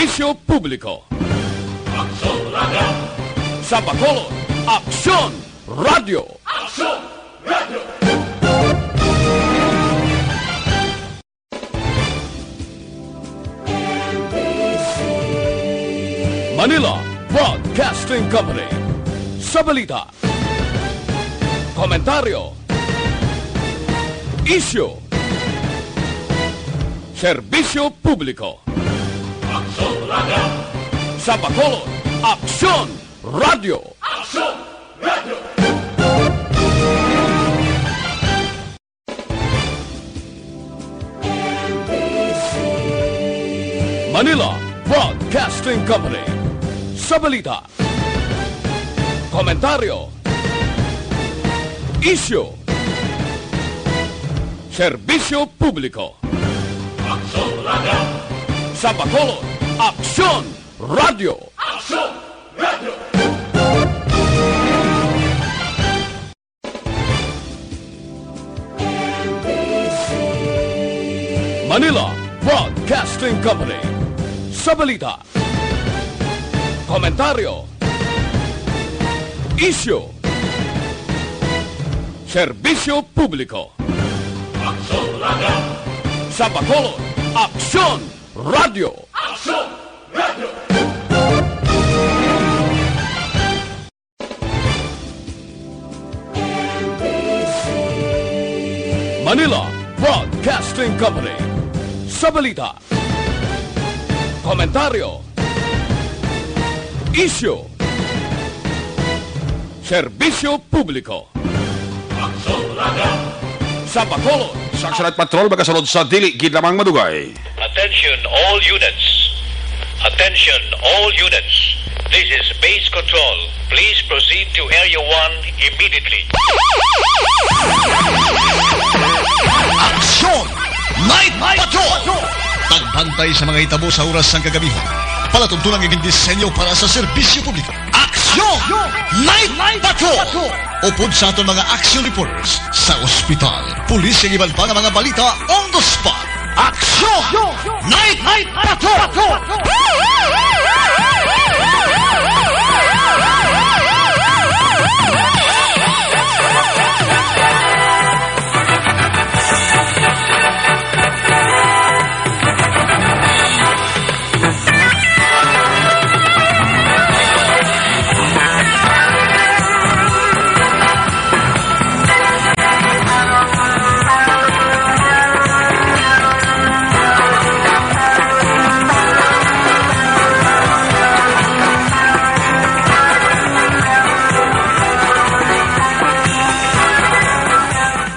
Serbisyo Publiko. Aksyon Radio! Sa Bacolod, Aksyon Radio! Aksyon Radio! Manila Broadcasting Company. Sa balita, komentaryo, isyu, serbisyo publiko. Aksyon Radio! Sa Bacolod, Aksyon Radio! Aksyon Radio! Manila Broadcasting Company. Sa balita, komentaryo, isyu, serbisyo publiko. Aksyon Radio! Sa Bacolod, Aksyon Radio! Aksyon Radio! Manila Broadcasting Company. Sa balita, komentaryo, isyu, serbisyo publiko. Aksyon Radio! Sa Bacolod, Aksyon Radio! Aksyon Radio! Manila Broadcasting Company. Sa balita, komentaryo, isyu, serbisyo publiko. Aksyon Radio! Sa Bacolod, Saksyon at patrol magasunod sa dili gid lamang madugay. Attention all units. Attention all units. This is base control. Please proceed to Area 1 immediately. Aksyon! Night Patrol! Tagbantay sa mga hitabo sa oras ng kagabihan. Palatuntunang iging disenyo para sa serbisyo publiko. Aksyon! Night Patrol! Upod sa aton mga action reporters sa ospital, pulis ang iban pa ng mga balita on the spot. Aksyon! Night Patrol!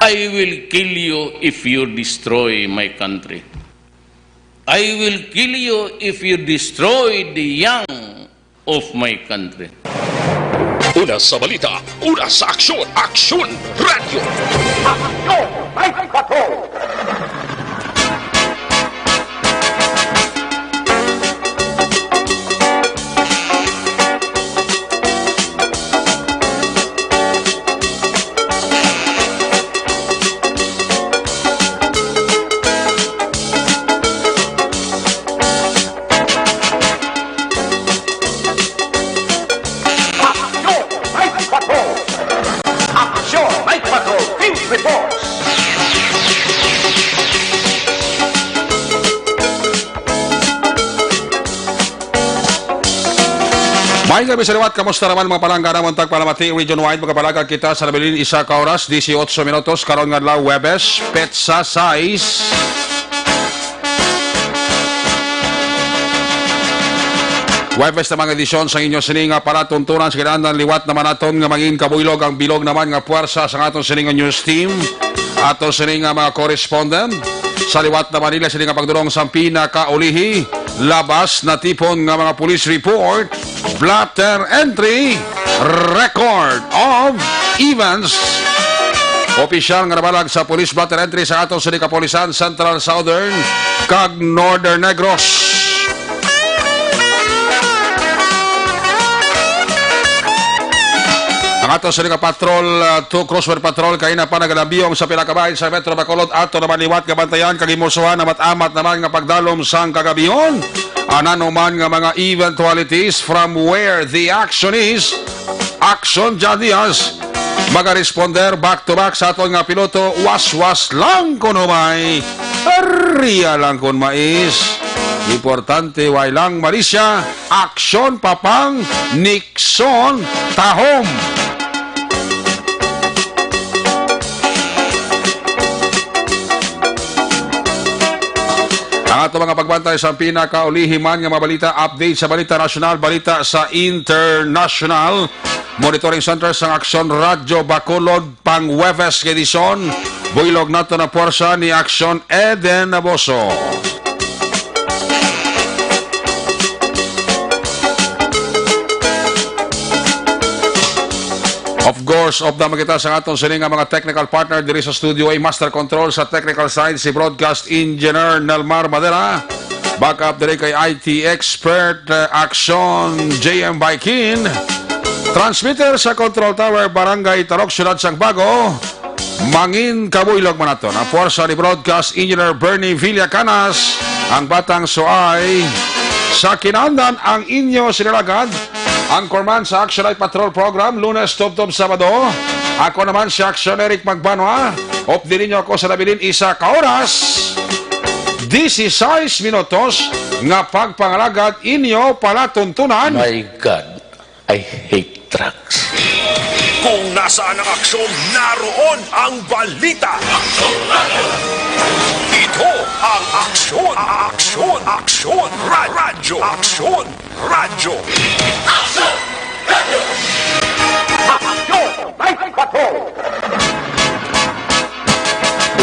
I will kill you if you destroy my country. I will kill you if you destroy the young of my country. Una sa balita, una sa aksyon, Aksyon Radio! Aksyon! Night Patrol! May gabi sa liwat, kamusta naman mga palangga naman tagpalamati region-wide magkabalagag kita sa nabilin isa ka oras, 18 minutos, karon nga lang Webes, Petsa Size. Webes na mga edisyon sa inyo sininga para tuntunan sa kinahanglan liwat naman aton nga maging kabuylog ang bilog naman nga puwersa sa aton sininga news team, aton sininga mga correspondent, sa liwat naman nila sininga pagdurong sa pinakaulihi, labas na tipon nga mga police report, blatter entry, record of events. Opisyal nga nabalag sa police blatter entry sa atong sininga kapolisan Central Southern kag Northern Negros. Ang ato sa patrol, 2 Crossword Patrol, kay na pa nagalabiyong sa pinakabahin sa Metro Bacolod, ato naman liwat kabantayan, kagimusuhan, amat-amat naman nga pagdalom sang kagabiyon. Anano man nga mga eventualities from where the action is, Action John Diaz. Maga-responder back-to-back sa aton nga piloto, was-was lang kung humay, ariya lang kung mais. Importante, way lang Marisya, aksyon papang, Nixon, tahom. Ang ato mga pagbantay sa pinakaulihiman nga mabalita, update sa balita nasyonal, balita sa international. Monitoring Center sa Aksyon Radyo Bacolod, pang Huwebes edisyon. Builog nato na puwersa ni Aksyon Eden Naboso. Of course, of the makita sa aton sining nga mga technical partner diri sa studio ay Master Control sa technical side si Broadcast Engineer Nelmar Madera. Backup diri kay IT expert Aksyon JM Baikin. Transmitter sa Control Tower Barangay Tarok Syudad sang Bago. Mangin Kabuylog manaton. Ang puwersa ni Broadcast Engineer Bernie Villacanas. Ang batang suay sa kinandan ang inyo sinilagad. Ang Corman sa Action Night Patrol Program, Lunes, Tub-Tub, Sabado. Ako naman si Action Eric Magbanwa. Opdi ninyo ako sa labilin isa ka oras. 16 minutos nga pagpangalagad inyo palatuntunan. My God, I hate trucks. Kung nasaan ang aksyon, naroon ang balita. Ito ang aksyon, aksyon, aksyon, radyo, aksyon, radyo.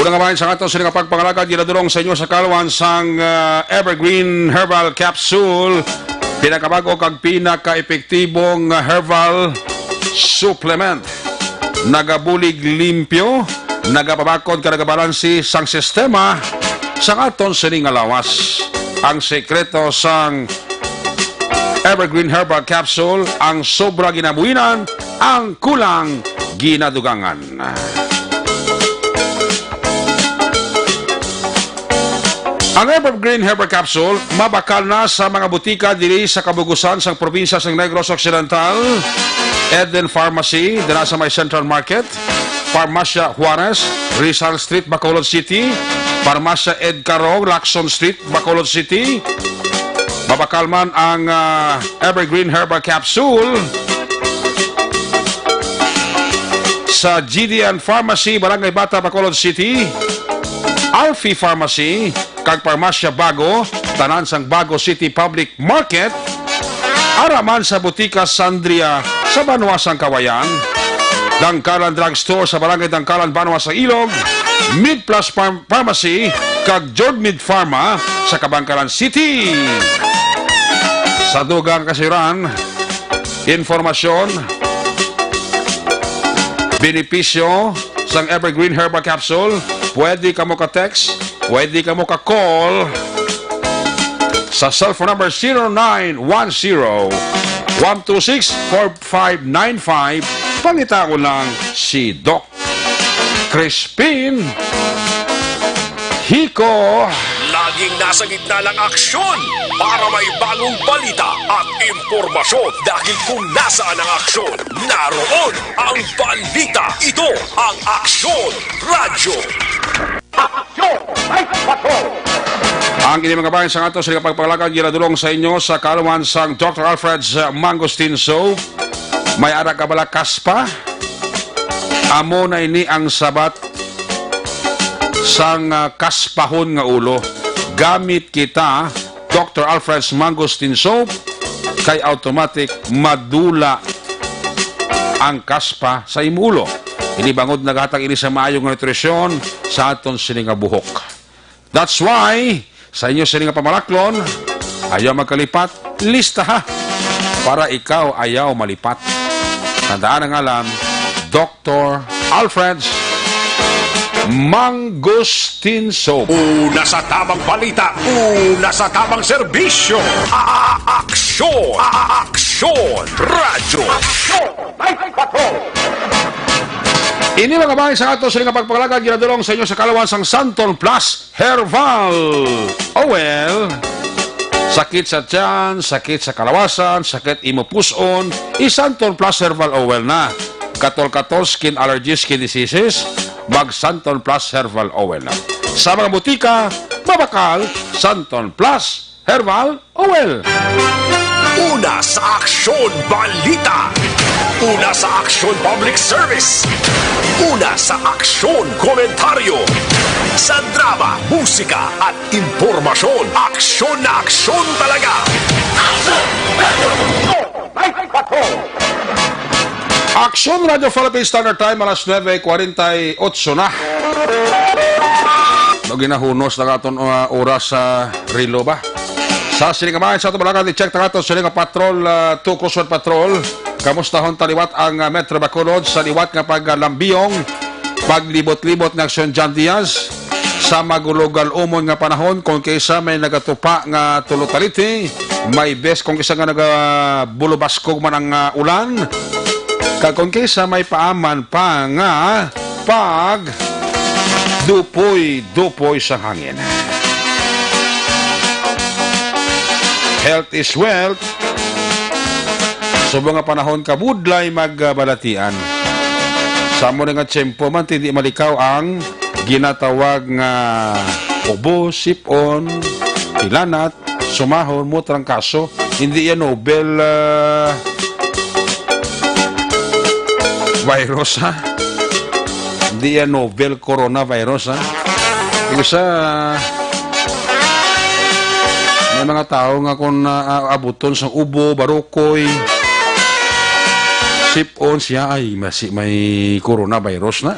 Unang kabahin sa ato sa pagpangalagad, ginadulong sa inyo sa kalwan sang Evergreen Herbal Capsule. Pinakabago kag pinaka-epektibong herbal supplement. Nagabulig limpyo, nagapabakod ka nagabalansi sang sistema sang aton sining alawas. Ang sekreto sang Evergreen Herbal Capsule, ang sobra ginabuhinan, ang kulang ginadugangan. Ang Evergreen Herbal Capsule mabakal na sa mga butika diri sa kabugusan sa probinsya ng Negros Occidental. Eden Pharmacy, dira sa may Central Market. Farmacia Juarez, Rizal Street, Bacolod City. Farmacia Ed Caro, Lacson Street, Bacolod City. Mabakal man ang Evergreen Herbal Capsule sa GDN Pharmacy, Barangay Bata, Bacolod City. Alfie Pharmacy, kag Farmasya Bago, tanan sang Bago City Public Market. Araman sa Butika Sandria sa Banuasang Kawayan. Dangkalan Drugstore sa Barangay Dangkalan, Banuas sa Ilog. Mid Plus Pharmacy, kag Jordmid Pharma sa Kabangkalan City. Sa dugang kasiran, informasyon, benepisyo sang Evergreen Herbal Capsule, pwede ka mo ka-text, pwede ka mo ka-call sa cellphone number 0910-126-4595. Pangita ko lang si Doc Crispin Hico. Laging nasa gitna ng aksyon para may bagong balita at impormasyon. Dahil kung nasaan ang aksyon, naroon ang balita. Ito ang Aksyon Radyo. Ang inyong mga bayan sa ato sa pagpaglagan, ginadulong sa inyo sa kaluman sang Dr. Alfred's Mangosteen Soap. May ara kabala kaspa. Amo na ini ang sabat sang kaspahon nga ulo. Gamit kita Dr. Alfred's Mangosteen Soap, kay automatic madula ang kaspa sa imulo. Ini bangod naghatag ini sa maayong nutrisyon sa aton sininga buhok. That's why sa inyo sininga pamalaklon, ayaw magkalipat, lista ha, para ikaw ayaw malipat. Tandaan ang alam, Dr. Alfred's Mangosteen Soap. Una sa tamang balita, una sa tamang serbisyo. Aksyon! Aksyon! Aksyon Radyo. Ini mga kabahay sa ato sa nga pagpagalagan ginadulong sa inyo sa kalawansang Santon Plus Herbal Oil. Sakit sa tiyan, sakit sa kalawasan, sakit imo puson, Santon Plus Herbal Oil na. Katol-katol skin allergies, skin diseases, mag Santon Plus Herbal Oil na. Sa mga butika, mabakal Santon Plus Herbal Oil. Una sa Aksyon Balita. Una sa Aksyon Public Service. Una sa Aksyon Komentaryo. Sa drama, musika at impormasyon. Aksyon na aksyon talaga. Aksyon Radio Philippine Standard Time alas 9:48 na. Ginahunos na aton oras sa relo ba? Sa siningamaan sa ato balagad i-check na ato sininga patrol 2 Coastguard Patrol. Kamustahon taliwat ang Metro Bacolod sa liwat nga paglambiyong paglibot-libot ng Aksyon John Diaz sa magulugal umon nga panahon kung kaysa may nagatupa nga tulutaliti may bes kung kaysa nga nagabulubaskog man ang ulan kung kaysa may paaman pa nga pag dupoy sa hangin. Health is wealth. So mga panahon kabudlay magbalatian. Sa mo nga tiyempo man hindi malikaw ang ginatawag nga ubo, sipon, ilanat, sumahon mo trangkaso. Hindi yan Nobel virus ha. Hindi yan novel coronavirus ha. Isa may mga tao nga kung abuton sa ubo, barukoy, sipon siya ay may coronavirus na.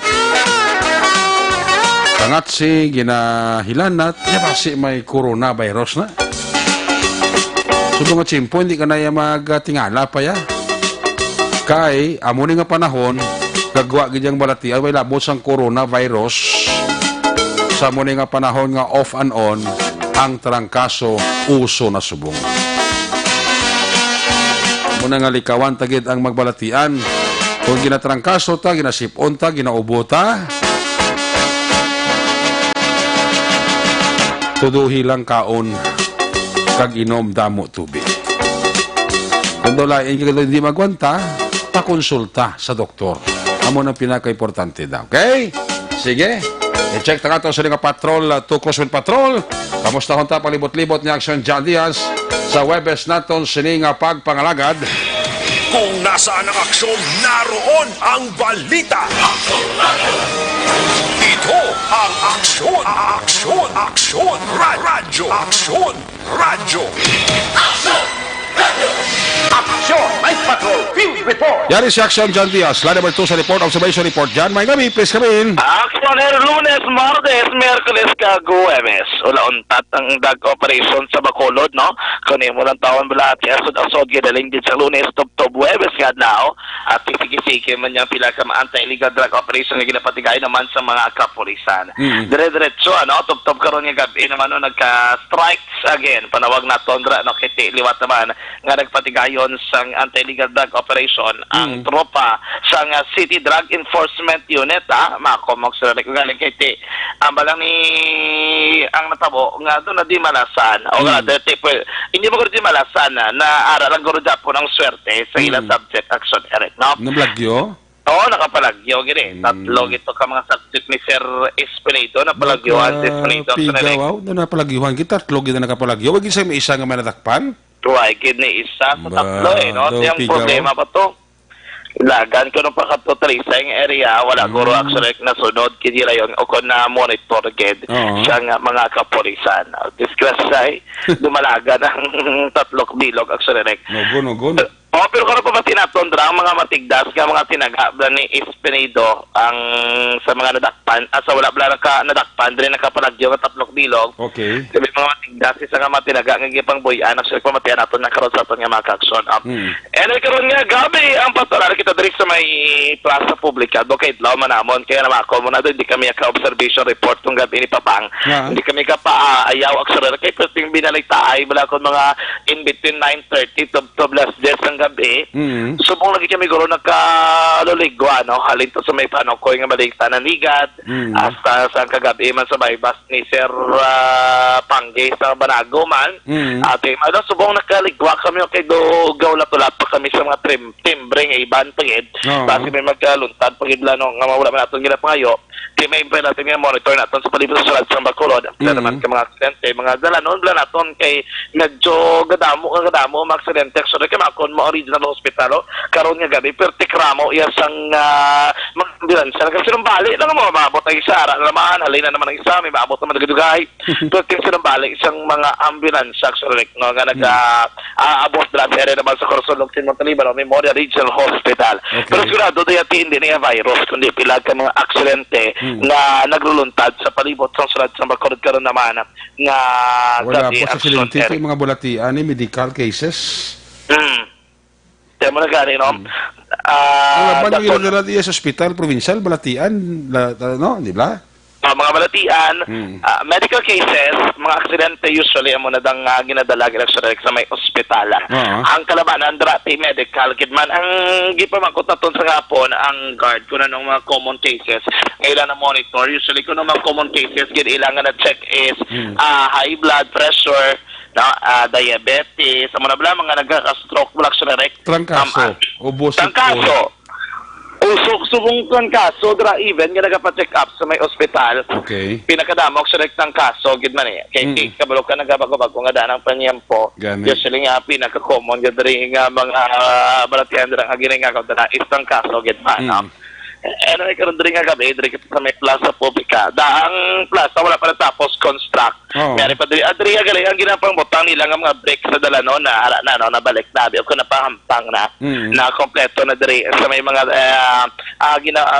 Tangat si ginahilanat niya kasi may coronavirus na. So mga tsimpo hindi ka na magtingala pa ya. Kay amo ni nga panahon gagwa gidyang balatian may labot sang coronavirus sa mo nga panahon nga off and on ang trangkaso uso na subong. Muna nga likawan tagid ang magbalatian kung ginatrangkaso ta, ginasipon ta, ginaubo ta tuduhi lang kaon kag inom damo tubig. Kung dolain ka hindi magwanta pakonsulta sa doktor. Amo na pinaka-importante daw. Okay? Sige. I-check na ito sa nga patrol, 2 Coastguard Patrol. Kamusta honta palibot-libot ni Aksyon John Diaz sa Webes naton sininga pagpangalagad. Kung nasaan ang aksyon, naroon ang balita. Ito ang Aksyon, Aksyon, Aksyon Radyo. Aksyon Radyo. Aksyon Night Patrol Field Report. Yari si Aksyon John Diaz. Line number 2 sa report, observation report. John, may gabi, please come in. Aksyon Lunes, Martes, Miyerkules, Huwebes. Ulauntat ang dag operation sa Bacolod, no? Kunin mo lang taon bala at asod-asod gidaling din sa Lunes, Tob-Tob, Huwebes nga daw. At sige-sige man niyang pila ka anti-illegal drug operation na ginapatigay naman sa mga kapulisan. Dire-diretso, ano? Tob-Tob karon nga gabi naman, no? Nagka-strikes again. Panawag na tondra, no? Kiti, liwat naman nga nagpatigayon sa anti-illegal drug operation ang tropa sa City Drug Enforcement Unit, makomok sila galing kay ti ang balang ni ang natabo nga doon na di malasan o nga hindi mo di malasan na aral ang guro po ng swerte sa ilang subject action Eric, no? Nablagyo? Oo, nakapalagyo gini. Tatlo gito ka mga subject ni Sir Espinito napalagyoan si Espinito Pigawaw na napalagyuhan kita. Tatlo gito nakapalagyo. Wag isa may isa nga manatakpan? Tuway, gini isa sa tatlo no? Yung problema pa to. Lagan ko nung pakatutrisa yung area, wala guro actually nasunod, kindi rayon o kung na-monitor agad siya nga mga kapulisan. Disgrasay, dumalaga ng tatlok bilog actually. Nogon. Pero karon pa tinatondra ang mga matigdas nga mga tinagabla ni Espinado ang sa mga nadakpan sa wala bla ka nadakpan dire nakapalagyo nga tatlok bilog. Okay. Sabi mga matigdas sa nga matinaga nga gipang boyan actually pamatian naton na karon sa aton nga mga action. And karon nga gabi ang pastoral kita diri sa may plaza publika Bukid Law manamon kaya na ako mo na doon, hindi kami ka observation report tong gabi ni Papang. Hindi kami ka paayaw actually kay pwedeng binalita ay wala kon mga in between 9:30 to +10 ang gabi. Mm. Subong lagi kami guro nagkaluligwa, no? Halin to sa may panukoy nga baligta na nigat. Hasta sa kagabi man sa baybas ni Sir Pangge sa Banago man. At subong nakaligwa kami kay gawlat-ulat pa kami sa mga timbre nga iban pagid. Basi may magkaluntad pagid lano nga mawala man aton ginapangayo. Kaya may impay natin nga monitor naton sa palibot sa Sulad sa Bacolod. Kaya naman ka mga aksidente, mga dalanon bala naton kay medyo gadamo mga aksidente. So kaya makon mo original hospital karon nga gabi pero tikramo iya sang mga ambulansya. Kasi nung bali lang mo maabot ang isa ara naman halin na naman ang isa may maabot naman nagdugay. Pero kasi nung bali isang mga ambulansya so no nga abot dra sa area naman sa Corazon Locsin Montalban Memorial Regional Hospital. Pero sigurado dayati hindi niya virus kundi pila ka mga aksidente nga nagluluntad sa palibot sa Sulad sa Bacolod karon naman nga Wala po sa silente yung mga bulatian ni medical cases. Kaya mo na gani, no? Ang laban yung ilan nila sa hospital, provincial, balatian, no? Di ba? Mga balatian, medical cases, mga aksidente usually amo na dang ginadala sa may ospital. Ang kalabanan drati medical kidman ang gipamakot naton sa gapon ang guard kuno nang mga common cases ngayon na monitor usually kuno mga common cases gid ilangan na check is high blood pressure diabetes amo na bala mga nagka-stroke bulak sa direct Trangkaso, ubos trangkaso subong kaso dra even nga nagapa-check up sa may ospital. Okay. Pinakadamok sa rektang kaso gid man kay kabalo ka nagabago-bago nga danang panyempo. Usually nga pinaka-common gid diri nga mga balatian dira nga ginangagaw dira istang kaso gid man. Ano karon diri nga gabi diri sa may Plaza Publica. Daang plaza wala pa natapos construct. Mayroon pa diri nga gali ang ginapang butang nila nga mga brake sa dalanon na ara na no nabalik na biyo ko na pahampang na kompleto na diri sa may mga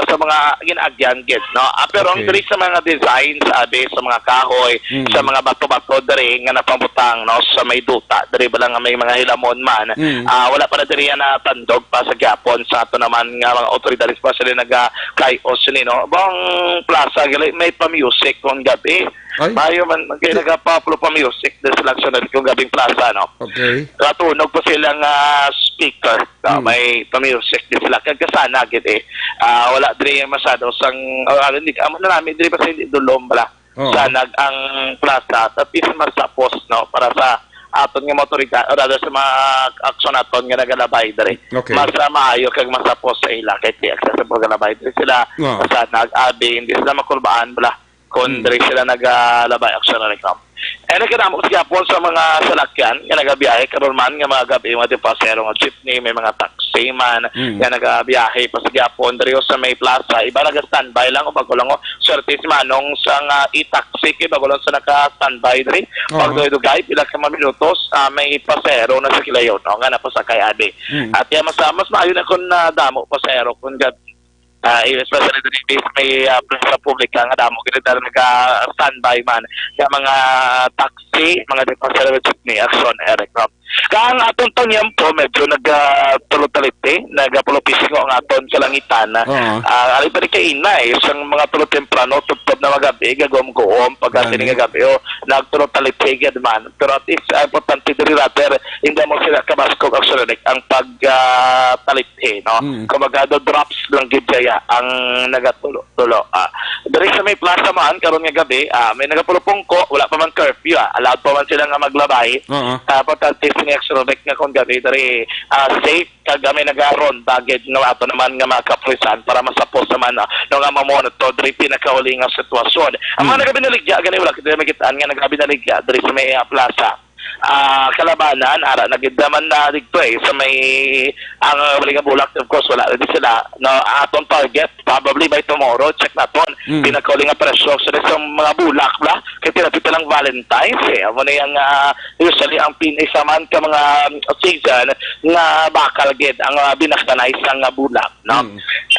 sa mga ginaagyan gid no. Pero ang diri sa mga design sabi sa mga kahoy sa mga bato-bato diri nga napambutang no sa may duta diri ba lang nga may mga hilamon man wala pa na diri na tandog pa sa gyapon sa ato naman nga mga otoridad especially nagka-kaios no bang plaza gali may pa-music kung gabi. Mayo man kay nagapaplo pa music des selection kung gabing plaza no. Okay. Katunog pa silang speaker may pa music din sila kag kasana gid wala diri masyado sang hindi amo na namin diri pa sa hindi dulom bala. Sanag ang plaza tapos masapos no para sa aton nga motorika o rather sa mga aksyon aton nga nagalabay diri. Mas maayo kag masapos sa ila kay accessible galabay diri sila sa nag-abi hindi sila makulbaan bala kung diri sila nagalabay aksyon na reklam. Nagkadamo sa Japon sa mga salakyan nga nagabiyahe karon man nga mga gabi mga pasero nga jeepney may mga taxi man nga nagabiyahe pa sa Japon diri sa may plaza iba naga-standby lang o bago lang swerte si manong sa i-taxi kay bago lang sa naka-standby diri pag dugay pila ka mga minutos may pasero na sa kilayon no nga napasakay abi at yan mas maayo na kun damo pasero kun especially dito may plaza publika nga damo gid naka-standby man kaya mga taxi mga pasero jeepney action aircraft kang aton tanyempo medyo nagtulot-talite nagapolopising ang aton sa langitan ali pa kay inay sang mga tulot temprano tupad na magabi gagom-gom pagka nga gabi nagtulot-talite gid man pero at least importante diri rather hindi mo sila kabaskog action ang pagtalite no kumbaga drops lang gid ang nagatulo diri sa may plaza man karon nga gabi may nagapulupongko wala pa man curfew allowed pa man sila nga maglabay importante ni extrovert nga kung gabi dari safe kag may nagaron bagid nga ato naman nga makaprisan para masapos naman no nga mamonitor diri pinakauli nga sitwasyon ang mga nagabinaligya gani wala kita makitaan nga nagabinaligya diri sa may plaza kalabanan ara nagiddaman na dito sa may ang Baliga Bulak of course wala rin sila no aton target probably by tomorrow check naton pinakauli nga presyo sa mga bulak bla kay pinapita lang Valentine's amo na yang usually ang pinisaman ka mga season nga bakal gid ang binaktanay sang bulak no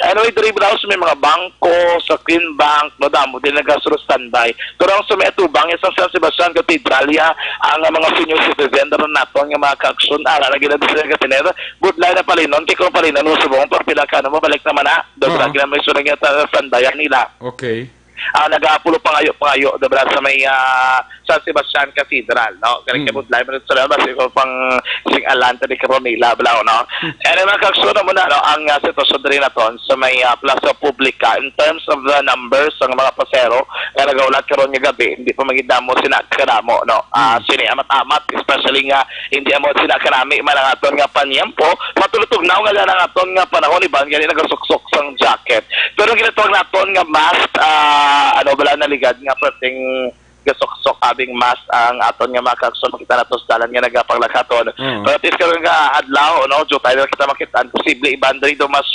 anyway diri daw may mga bangko sa Queen Bank no damo din nagasurustandby pero ang sa may atubang sa San Sebastian Cathedral ang mga senior citizen daron nato nga mga kaksyon ara lagi na sila katinero budlay na palinon kay kung palinon mo subong pagpila ka na mabalik naman na doon lagi na may sunod nga standby nila okay nag-aapulo pangayo, diba, sa may San Sebastian Cathedral, no? Galing kabut live na sa labas, ikaw pang sing Alanta ni Coronilla, blau, no? And mga kaksunod mo na, no, ang sitwasyon rin na to sa may Plaza Publica in terms of the numbers ng mga pasero na nagaulat karon nga gabi, hindi pa magidamo sinakaramo, no? Sini amat-amat, especially nga hindi amo sinakarami man ang aton nga panyempo, matulutog na nga lang ang aton nga panahon, iban gani nagasuksok sang jacket. Pero ginatawag naton nga mask, bala naligad nga perting gasok-sok abing mask ang aton nga makakson makita nato sa dalan nga nagapanglakaton. Pero tis karon nga adlaw, no, jo tayo kita makita posible iban diri do mas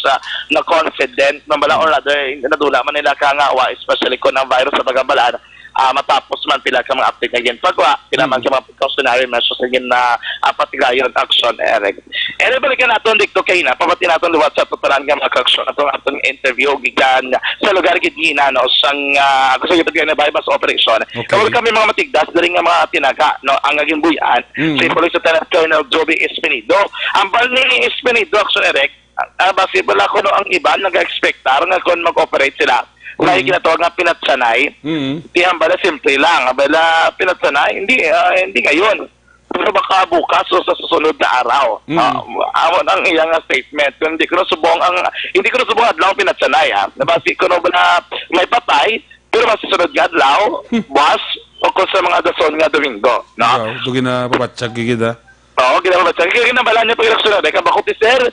na confident na bala or rather nadula man nila kangawa, especially ko ng virus sa bagambalan. Matapos man pila ka mga update na pagwa, pila man ka mga precautionary measures na patigayon action, Eric. And balikan natin dito kay na, pabati natin liwat sa tutulan nga mga action atong interview gigan sa lugar gidina, no, sang gusto gipit nga na bypass operation. Kapag kami mga matigdas, dali nga mga tinaga, no, ang naging buyan, si Police Lieutenant Colonel Joby Espinido. Ang bal ni Espinido, action, Eric, base pala ko no ang iba, nag-expectar nga kung mag-operate sila. Kaya ginatawag nga pinatsanay, diyan bala simple lang, bala pinatsanay, hindi ngayon. Pero baka bukas o sa susunod na araw. Amon ang iyang statement. Hindi ko nasubong adlaw pinatsanay, ha. Nabasi ko no bala may patay, pero masusunod nga adlaw, buwas, o kung sa mga dason nga Domingo. No? Ito ginapapatsag gigida. Oo, ginapapatsag. Kaya ginabala niya pag-ilaksunod. Kaya bakit sir,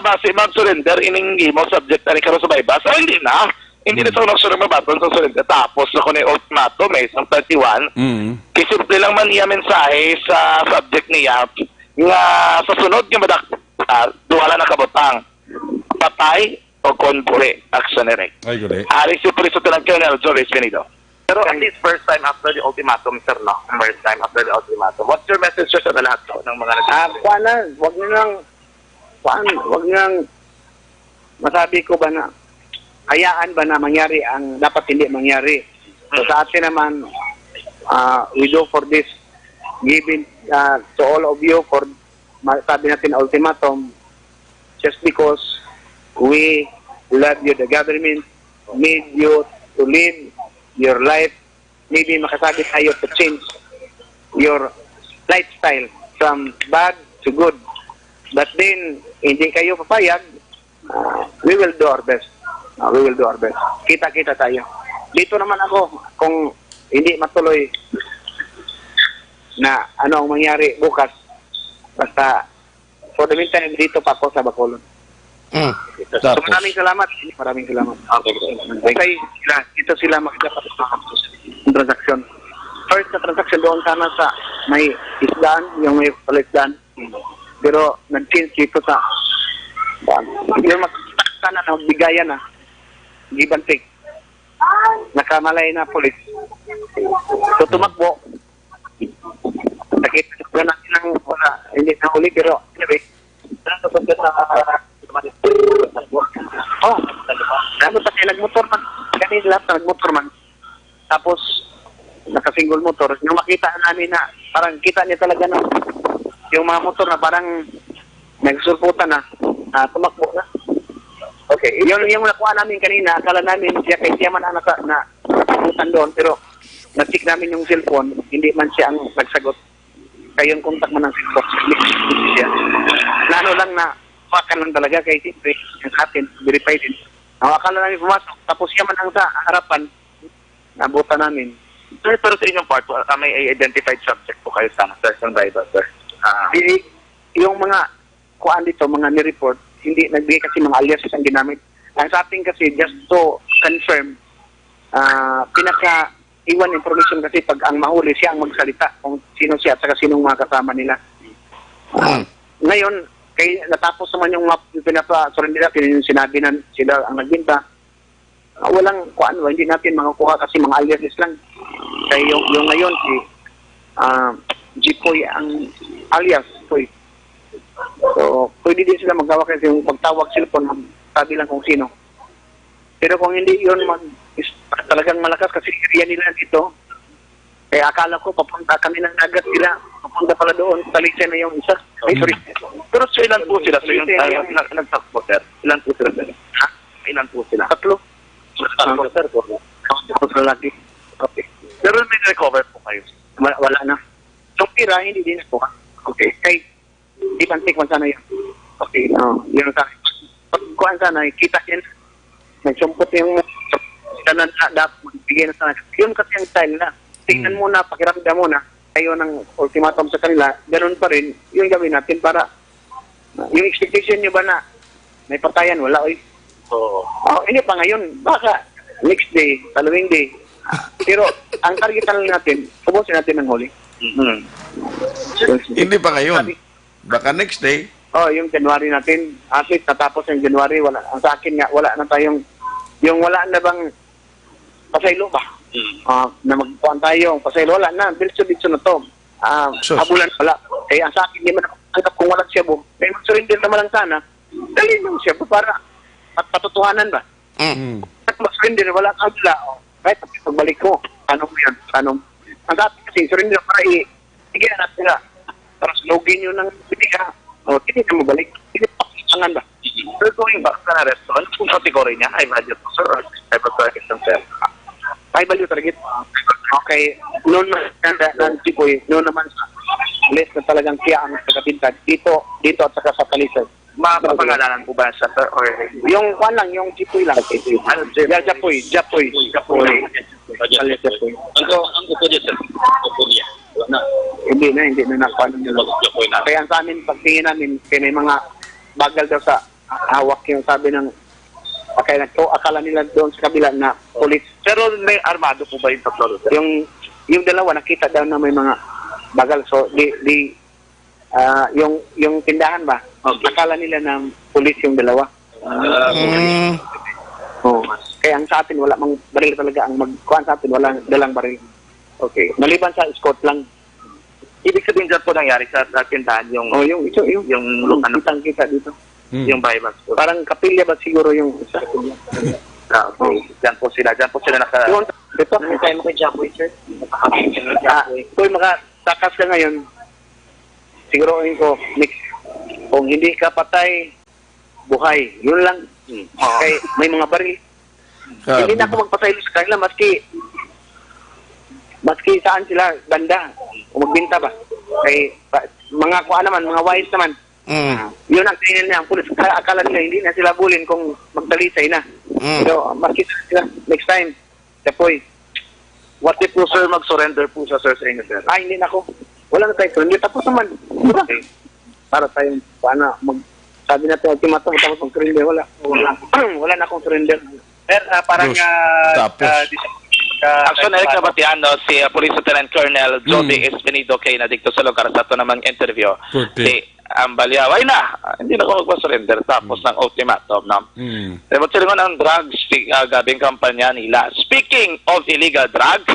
base mag-surrender, ining mo subject na ni Karo sa bypass. Hindi na. Hindi na ito nagsunod mabaton sa surrender. Tapos na ko na yung ultimatum, may isang 31. Kasi simple lang man niya mensahe sa subject niya nga sa sunod nga madakta, duwala na kabutang. Patay o konbure, action erect. Ay, guli. Ari si Police Lieutenant Colonel Joby Espinido. Pero at least first time after the ultimatum, sir, no? First time after the ultimatum. What's your message sir, sa lahat to, ng mga wag nang masabi ko ba na hayaan ba na mangyari ang dapat hindi mangyari. So sa atin naman, we do for this, giving to all of you for, sabi natin ultimatum, just because we love you, the government need you to live your life, maybe makasabi tayo to change your lifestyle from bad to good. But then, hindi kayo papayag, we will do our best. We will do our best. Kita-kita tayo. Dito naman ako, kung hindi matuloy na ano ang mangyari bukas, basta for the meantime, dito pa ako sa Bacolod. So maraming salamat. Maraming salamat. Okay. Dito sila makita ng transaksyon. First na transaksyon doon sana sa may isdaan, yung may palisdaan. Pero nag-change dito sa yung makita na bigayan na give and take. Nakamalay na polis. So tumakbo. Nakita ko natin ng wala, hindi na huli, pero anyway, nasusunod na ano pa siya, nagmotor man. Kanina lahat nagmotor man. Tapos, naka-single motor. Yung makita namin na, parang kita niya talaga na yung mga motor na parang nagsulputan na, tumakbo na. Okay, yung nakuha namin kanina, akala namin siya kay siya man ang nakabutan doon, pero na-check namin yung cellphone, hindi man siya ang nagsagot. Kaya yung contact man ng cellphone, siya. Na ano lang na, pakan lang talaga kay siyempre, yung atin, verify din. Akala namin pumasok, tapos siya man ang sa harapan, nabutan namin. Sir, pero sa inyong part, may identified subject po kayo sa survival, sir? Yung mga kuan dito, mga ni-report, hindi nagbigay kasi mga aliases ang ginamit. Ang sa atin kasi, just to confirm, pinaka-iwan information kasi pag ang mahuli siya ang magsalita kung sino siya at saka sinong mga kasama nila. Ngayon, kay natapos naman yung pinapa-surrender nila, yung sinabi na sila ang nagbinta, walang kuan, hindi natin makakuha kasi mga aliases lang. Kaya yung ngayon, si Jipoy ang alias, Poy. So, pwede din sila magawa kasi yung pagtawag cellphone, magsabi lang kung sino. Pero kung hindi yun, talagang malakas kasi area nila dito. Kaya akala ko, papunta kami ng nagat sila. Papunta pala doon, talisay na yung isa. Ay, sorry. Pero so, ilan po sila? So, yung nagtakbo, sir? Ilan po sila, sir? Ha? Ilan po sila? Tatlo. Tatlo, sir. lalaki. Okay. Pero may recover po kayo. Wala na. Yung pira, hindi din ako. Okay. Kay, di pantik man sana yun. Okay. Yun sa akin. Pag kuhaan sana, kita yan. Nagsumpot yung kanan dapat bigyan na sana. Yun kasi ang style na. Tingnan muna, pakiramdam muna. Kayo ng ultimatum sa kanila, ganun pa rin, yung gawin natin para yung expectation nyo ba na may patayan, wala oy. Hindi pa ngayon, baka next day, following day. Pero ang targetan lang natin, ubusin natin ng huli. Hindi pa ngayon. Baka next day. Yung January natin, at least natapos yung January, wala, ang sa akin nga, wala na tayong, yung wala na bang pasaylo ba? Na magpuan tayo, pasaylo, wala na, bilso-bilso na to. Abulan, wala. Kaya ang sa akin, hindi man ako kung walang siya mo, may mag-surrender naman lang sana, dali nung siya para patutuhanan ba? Mag-surrender, wala kang abla, kahit pagbalik ko, ano mo yan, ano. Ang sa akin kasi, surrender para ibigyan natin sila. Para slogin nyo ng bitiga. Hindi na mabalik. Hindi pa kasangan ba? Pero going back sa na-arresto, ano kung kategory niya? High value to, sir, or type of target ng sir? High value target. Okay. Noon naman, noon naman sa list na talagang kaya ang pagkapintad. Dito at saka sa Talisay. Mapapangalanan po ba siya, sir? Or Yung kwan lang, yung Chipoy lang. Japoy. Ang upo niya, sir. Upo niya. Hindi na nakuha ng Kaya sa amin, pagtingin namin, may mga bagal daw sa hawak yung sabi ng kaya akala nila doon sa kabila na police. pero may armado po ba yung tatlo, sir? Yung dalawa, nakita daw na may mga bagal. So, yung tindahan ba, akala nila na police yung dalawa. Kaya ang sa atin, wala mang baril talaga. Ang magkuhan sa atin, wala dalang baril. Okay. Maliban sa escort lang. Ibig sabihin dyan po nangyari sa tindahan yung kita dito. yung buybacks po. Parang kapilya ba siguro yung sa kapilya? Okay. Dyan po sila naka... Ito, may tayo mo kay Japoy, sir. Kung makatakas ka ngayon, siguroin ko, next, kung hindi ka patay, buhay. Yun lang. Okay, may mga baril. Hindi na ako magpasaylo sa kanila, maski saan sila banda o magbinta ba. Kay mga kuha naman, mga wise naman. Yun ang tingin niya ang pulis. Akala nila hindi na sila bulin kung magdalisay na. Pero maski sila next time, Chapoy. What if po, sir, mag-surrender po siya, sir, sa inyo, sir? Hindi na ako. Wala na tayo. Hindi tapos naman. Okay. Para tayong sabi natin ultimatum tapos mag-surrender. Wala na akong surrender. Sir, parang Action Eric Nabatiano, si Police Lieutenant Colonel Jody Espinido kay nadikto sa lugar sa ito namang interview. Si Ambalia, why na? Hindi na ako magpa-surrender tapos ng ultimatum. No? Dapat sila ng drugs, gabing kampanya nila. Speaking of illegal drugs,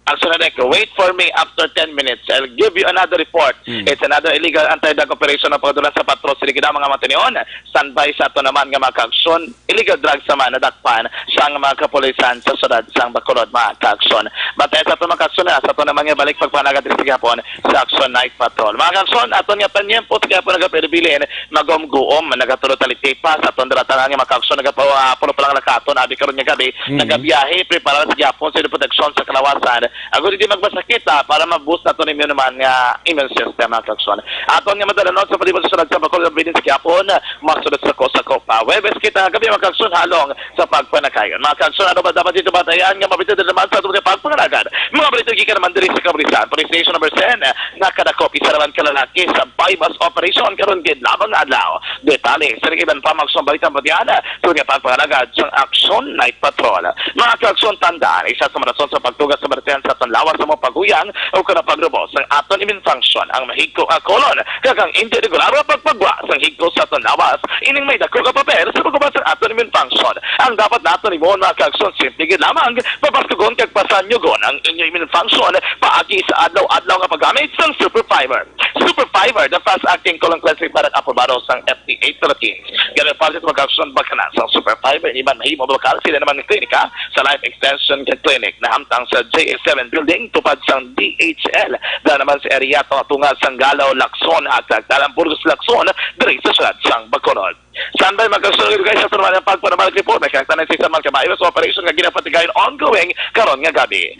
Action Eric, wait for me after 10 minutes. I'll give you another report. It's another illegal anti-drug operation na pagdulan sa patrol sa ligid mga matinion. Standby sa ito naman nga mga kaaksyon. Illegal drugs naman nadakpan sa mga kapulisan sa sudad sang Bacolod mga kaaksyon. Batay sa ito mga kaaksyon na sa ito naman nga balik pagpanagat sa Gapon sa Action Night Patrol. Mga kaaksyon, ato nga panyempo sa Gapon nagapilibilin magom-guom nagatulot talitay pa sa ito ndaratan nga mga kaaksyon nagapulo pa lang nakaton abi karon nga gabi nagabiyahe prepara sa Gapon sa proteksyon sa kalawasan. Ako hindi magbasakit para ma-boost na ito ninyo naman nga immune system mga kaaksyon. Aton nga madalanod sa palibot sa sunod sa Bacolod Bridge sa Gapon masunod sa Copa. Webes kita gabi mga kaaksyon halong sa pagpanakayon. Mga kaaksyon, ano ba dapat dito batayan nga mabitid naman sa itong pagpangalagad? Mga balito gikan naman diri sa Cabrisan. Police Station number 10 nakadakop isa naman kalalaki sa bypass operation karon gid labang adlaw. Detale sa iban pa magsong balitan batiana sa pagpangalagad sa Action Night Patrol. Mga kaaksyon, tandaan isa sa marason sa pagtugas sa batian sa aton lawas sa mga paguyang o kanapagrobos ng aton immune function ang mahigko a colon kakang hindi regular pagpagwa sa higko sa aton lawas ining may dako ka papel sa pagubas sa aton immune function. Ang dapat naton ibon mga kaaksyon simple gid lamang papastugon kag pasanyugon ang inyong immune function paagi sa adlaw-adlaw nga paggamit sang Super Fiber. Super Fiber, the fast-acting colon cleansing product aprobado sang FDA Philippines. Ganun pa rin mga kaaksyon bakanan sang Super Fiber iban mahimo bakal sila naman ng klinika sa Life Extension Clinic na hamtang sa JS7 Building tupad sang DHL da naman sa area tunga sang Galaw Lacson at Dalam Burgos Lacson diri sa siyudad sang Bacolod. Standby magkasunod guys sa turma ng pagpanabalik report. May kaktanan sa isang malkabayos operation nga ginapatigayon ongoing karon nga gabi.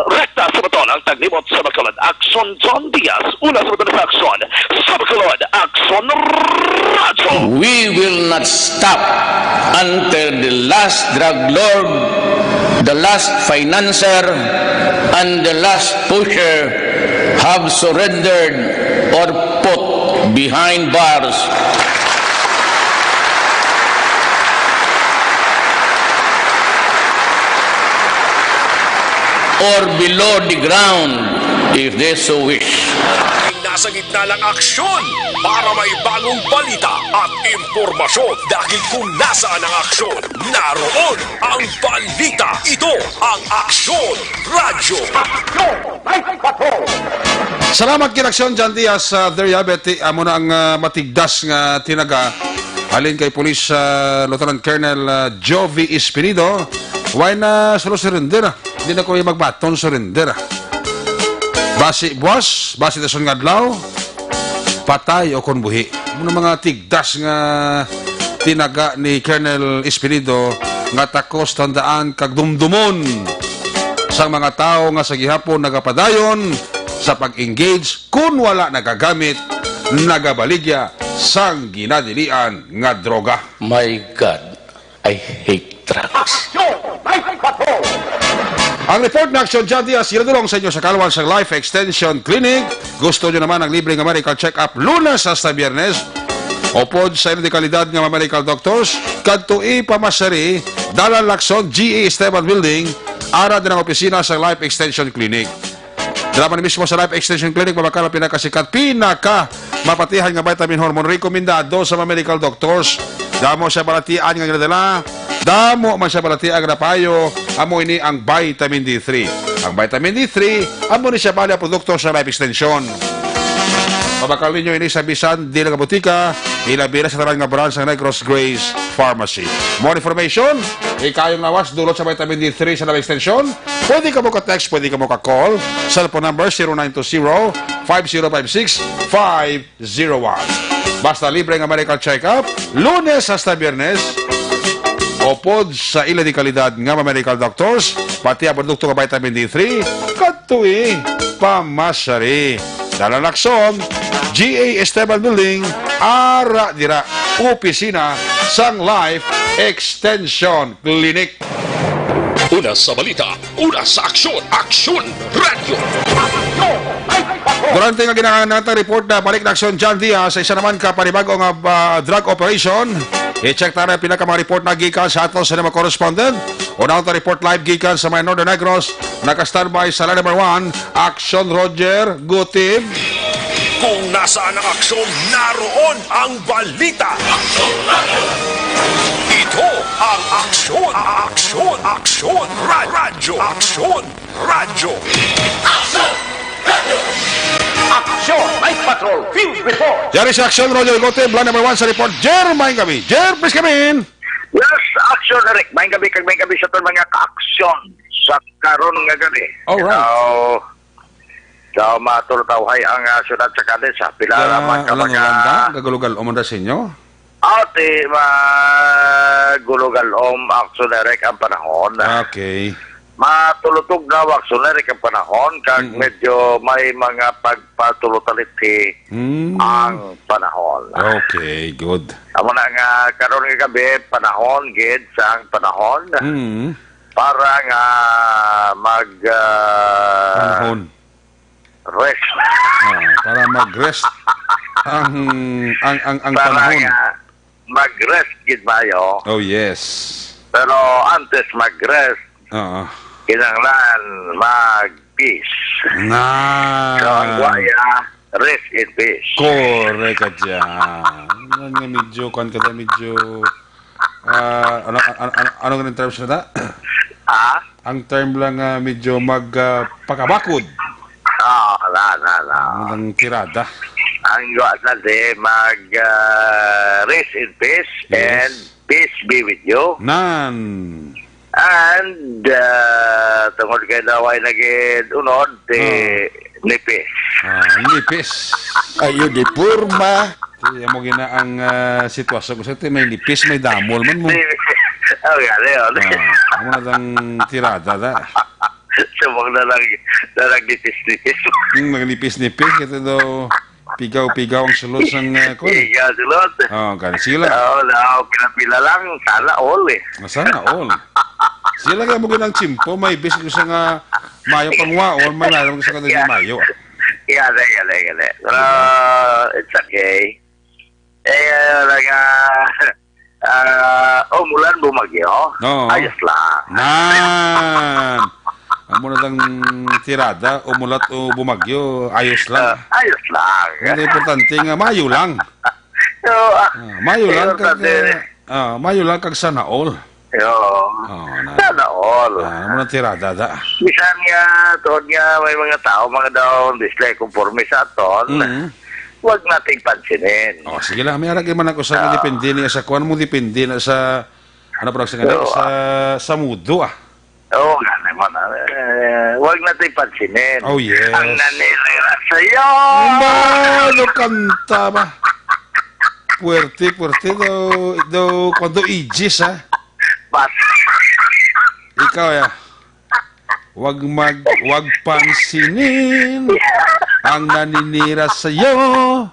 Rekta sa baton ang taglibot sa Bacolod. Action John Diaz. Una sa baton sa action. Sa Bacolod. Action Radyo. We will not stop until the last drug lord, the last financier, and the last pusher have surrendered or put behind bars. Or below the ground if they so wish. Nasa gitna ng aksyon para may bagong balita at impormasyon dahil kung nasaan ang aksyon, naroon ang balita. Ito ang Aksyon Radyo. Salamat kinaksyon John Diaz sa Deryabet. Amo na ang matigdas nga tinaga halin kay Police Lieutenant Colonel Jovi Espinido. Why na solo surrender? Hindi na ko yung magbaton surrender. Basi buwas, basi dason nga adlaw, patay o konbuhi. Muna mga tigdas nga tinaga ni Colonel Espinido nga takos tandaan kag dumdumon sa mga tao nga sa gihapon nagapadayon sa pag-engage kung wala nagagamit, nagabaligya sang ginadilian nga droga. My God, I hate drugs. Ang report na Aksyon John Diaz, sinadulong sa inyo sa Kalwan sa Life Extension Clinic. Gusto nyo naman ang libreng medical check-up lunas hasta biyernes. Upod sa medikalidad nga medical doctors, kadto pamasari, Dalan Lacson, GE Esteban Building, ara din ang opisina sa Life Extension Clinic. Dalaman mismo sa Life Extension Clinic, mabakala pinakasikat, mapatihan nga vitamin hormone rekomendado sa mga medical doctors. Damo siya balatian nga ginadala, damo man siya balatian nga napayo, amo ini ang vitamin D3. Ang vitamin D3, amo ni siya bali ang produkto sa Life Extension. Mabakal ninyo ini sa bisan, di lang butika, ilabira sa talang nga branch ng Negros Grace Pharmacy. More information, ikayong nawas, dulot sa vitamin D3 sa Life Extension. Pwede ka mo ka-text, pwede ka mo ka-call. Cellphone number 0920-5056-501. Basta libre nga medical check-up, lunes hasta biyernes. Opod sa ila di kalidad nga medical doctors, pati ang produkto nga vitamin D3, katui pamasari. Dalan Lacson, GA Esteban Building, ara dira, opisina sang Life Extension Clinic. Una sa balita, una sa aksyon, Aksyon Radyo. Durante nga ginangan natin report na balik na Aksyon John Diaz sa isa naman ka panibagong drug operation. I-check tayo ang pinaka mga report na gikan sa aton sa mga correspondent. Unang report live gikan sa mga Northern Negros. Naka-standby sa line number 1, Action Roger Gutib. Kung nasaan ang aksyon, naroon ang balita. Aksyon Radyo. Ito ang Aksyon, Aksyon, Aksyon Radyo. Aksyon Radyo. Aksyon Radyo. Aksyon Night Patrol Field Report. Yari sa Action Roger Gutib, line number 1 sa report. Jer, maing gabi. Jer, please come in. Yes, action, Eric. May gabi sa ito mga ka-aksyon sa karon nga gabi. Alright. So, matulutaw ang syudad sa Cadiz. Pila naman ka Alang mga... Olanda, gagulugal umanda sa inyo. Ate, magulugal action, Eric, ang panahon. Okay. Matulutog na action, Eric, ang panahon. Kag medyo may mga pagpatulutaliti ang panahon. Okay, good. Amo na nga karon nga gabi panahon gid sa ang panahon para nga panahon. Rest. Para mag-rest ang para panahon. nga mag-rest gid bayo. Oh, yes. Pero antes mag-rest, kinanglan mag-peace. So ang guaya, rest in peace. Correct ka dyan. Ano nga medyo, ano nga terms na ta? Ang term lang medyo magpakabakod. Ang tirada. Ang guaya natin mag-rest in peace and peace be with you. Nan. And tungod kay daw ay nag-unod nipis. Nipis. Ayo di purma, Ti mo gina ang sitwasyon ko sa ti may nipis may damol man mo. Oh, gani, Amo na tang tirada da. Sumog na lang nipis-nipis. Nagnipis-nipis ito daw pigaw-pigaw ang sulod sang ko. Iya, sulod. Kan sila. Pinapila lang, sana all eh. Sana all. Sila kaya mo ginang chimpo, may bis ko sa nga mayo pangwaon, may nalang ko sa kanila mayo. Gani. It's okay. Umulan bumagyo. Oo. Ayos lang. Nan! Amo na tang tirada, umulat o bumagyo, ayos lang. Ayos lang. Ang importante nga mayo lang. So, Mayo lang kag sana all. Sana all. Amo na tirada da. Bisan nga, toon nga may mga tao, mga daw dislike conforme sa aton, huwag nating pansinin. Sige lang, may aragay man ako sa depende niya sa kuan mo, depende na sa, ano pa sa kanila, sa mudo Oo nga naman. Huwag nating pansinin. Oh, yes. Ang nanilira sa'yo! Ano kanta ba? Puerte daw, kwando igis But, Ikaw wag pansinin ang naninira sa'yo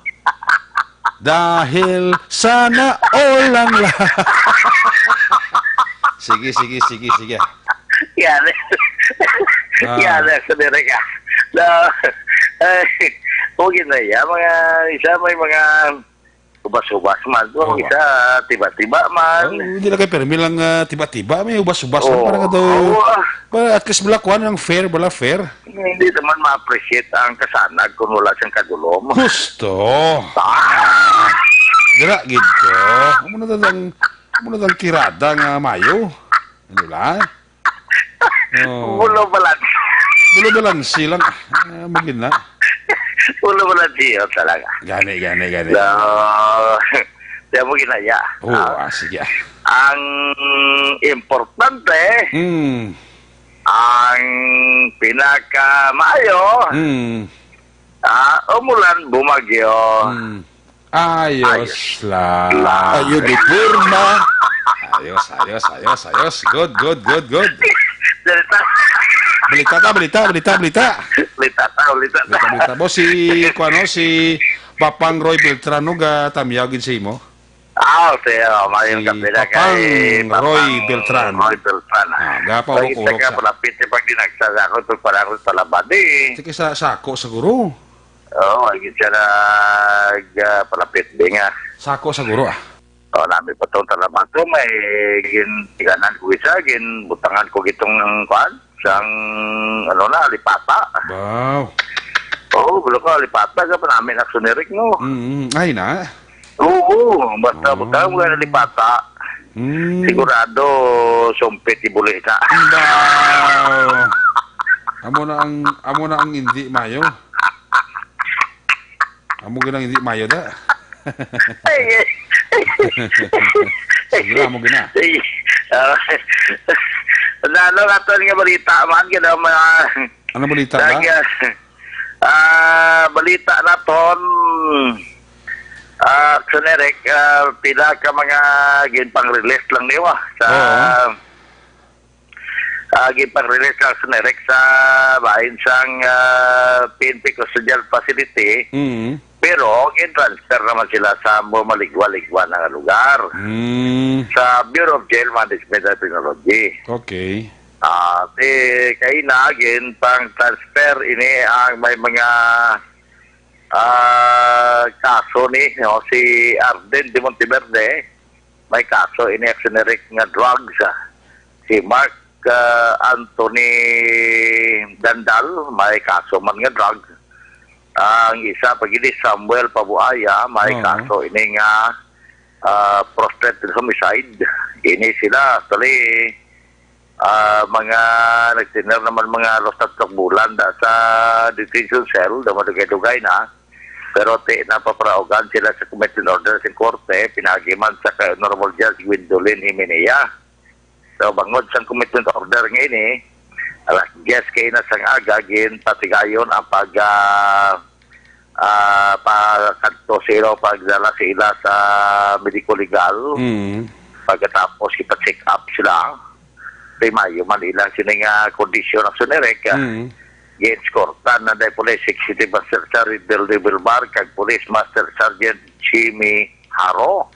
dahil sana all lang lahat. Sige. yan. Yan, sanira ka. Huwag na yan. May mga ubas-ubas man. Isa, tiba-tiba man. Hindi na kayo permi lang tiba-tiba. May ubas-ubas man. Parang daw, at least balakuan ang fair, fair. Hindi naman ma-appreciate ang kasanag kung wala siyang kadulom. Gusto. Dira, gito. Amo na tang kirada nga mayo. Ano lang? Ulo balansi. Bulo balansi lang. Magin na. Ulo balansi yun talaga. Gani. So, kaya mo ginaya. Sige. Ang importante, ang pinakamayo, umulan, bumagyo. Ayos lang. Ayo di purma. Ayos. Good. Balita. Balita. Bo si Papang Roy Beltrano ga tamyagin sa imo. Mayroon ka pila Papang Roy Beltrano. Gapa urok-urok sa. Palapit pag dinagsaga ko ito parang sa labad eh. Sige sa sako siguro. Agit siya palapit din nga. Sako siguro Namin pa itong talabato, may gintiganan ko isa, butangan ko itong kuan, siyang, lipata. Wow. Bulo ka, lipata ka pa namin aksyonerik, no? Ay na. Oo, basta butangan mo ka na lipata. Sigurado, sumpit ibuli ka. Wow. Amo na ang hindi mayo. Amo ginang hindi mayo da. Sige, mo gina. Lalo nga ito nga balita man, gina mga... Ano balita ba? Balita na ton, Xenerec, pila ka mga ginpang-release lang niwa sa ginpang-release lang Xenerec sa bahin sang PNP Custodial Facility. Pero, transfer naman sila sa maligwa-ligwa na lugar. Sa Bureau of Jail Management and Technology. Okay. Kainagin pang transfer ini ang may mga kaso ni si Arden de Monteverde. May kaso ini generic nga drugs. Si Mark Anthony Dandal may kaso man nga drugs. Ang isa pagili Samuel Pabuaya may kaso ini nga prostrate homicide. Ini sila actually mga nagtiner naman mga lost at bulan sa detention cell da madugay-dugay na, pero napapraogan sila sa commitment order sa korte pinagiman sa Honorable Judge Gwendolyn Himenea. So bangod sa commitment order nga ini alas 10 kay na sang aga gin patigayon ang kanto sila pagdala sila sa medico legal. Pagkatapos ipa-check up sila. Mayo Manila sininga kondisyon ng sunerek. Gi-escortan na dahil Police Executive Master Sergeant Del Bar kag Police Master Sergeant Jimmy Haro.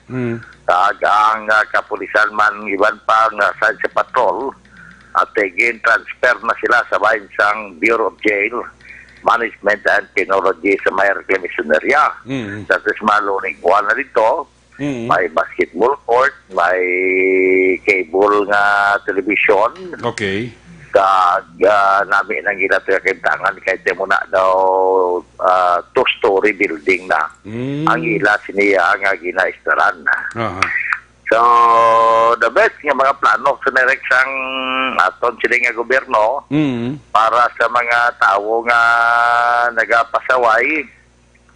Tag ang kapulisan man iban pa nga sa patrol at again transfer na sila sa bayan sang Bureau of Jail Management and Technology sa may reclamation area. That is maluning kuha na dito. May basketball court, may cable nga television. Okay. Kag namin ang ginatagkintangan kahit mo na daw two-story building na. Ang ila siniya nga ginaistaran. So, the best nga mga plano sa direksang aton sila nga gobyerno para sa mga tao nga nagapasaway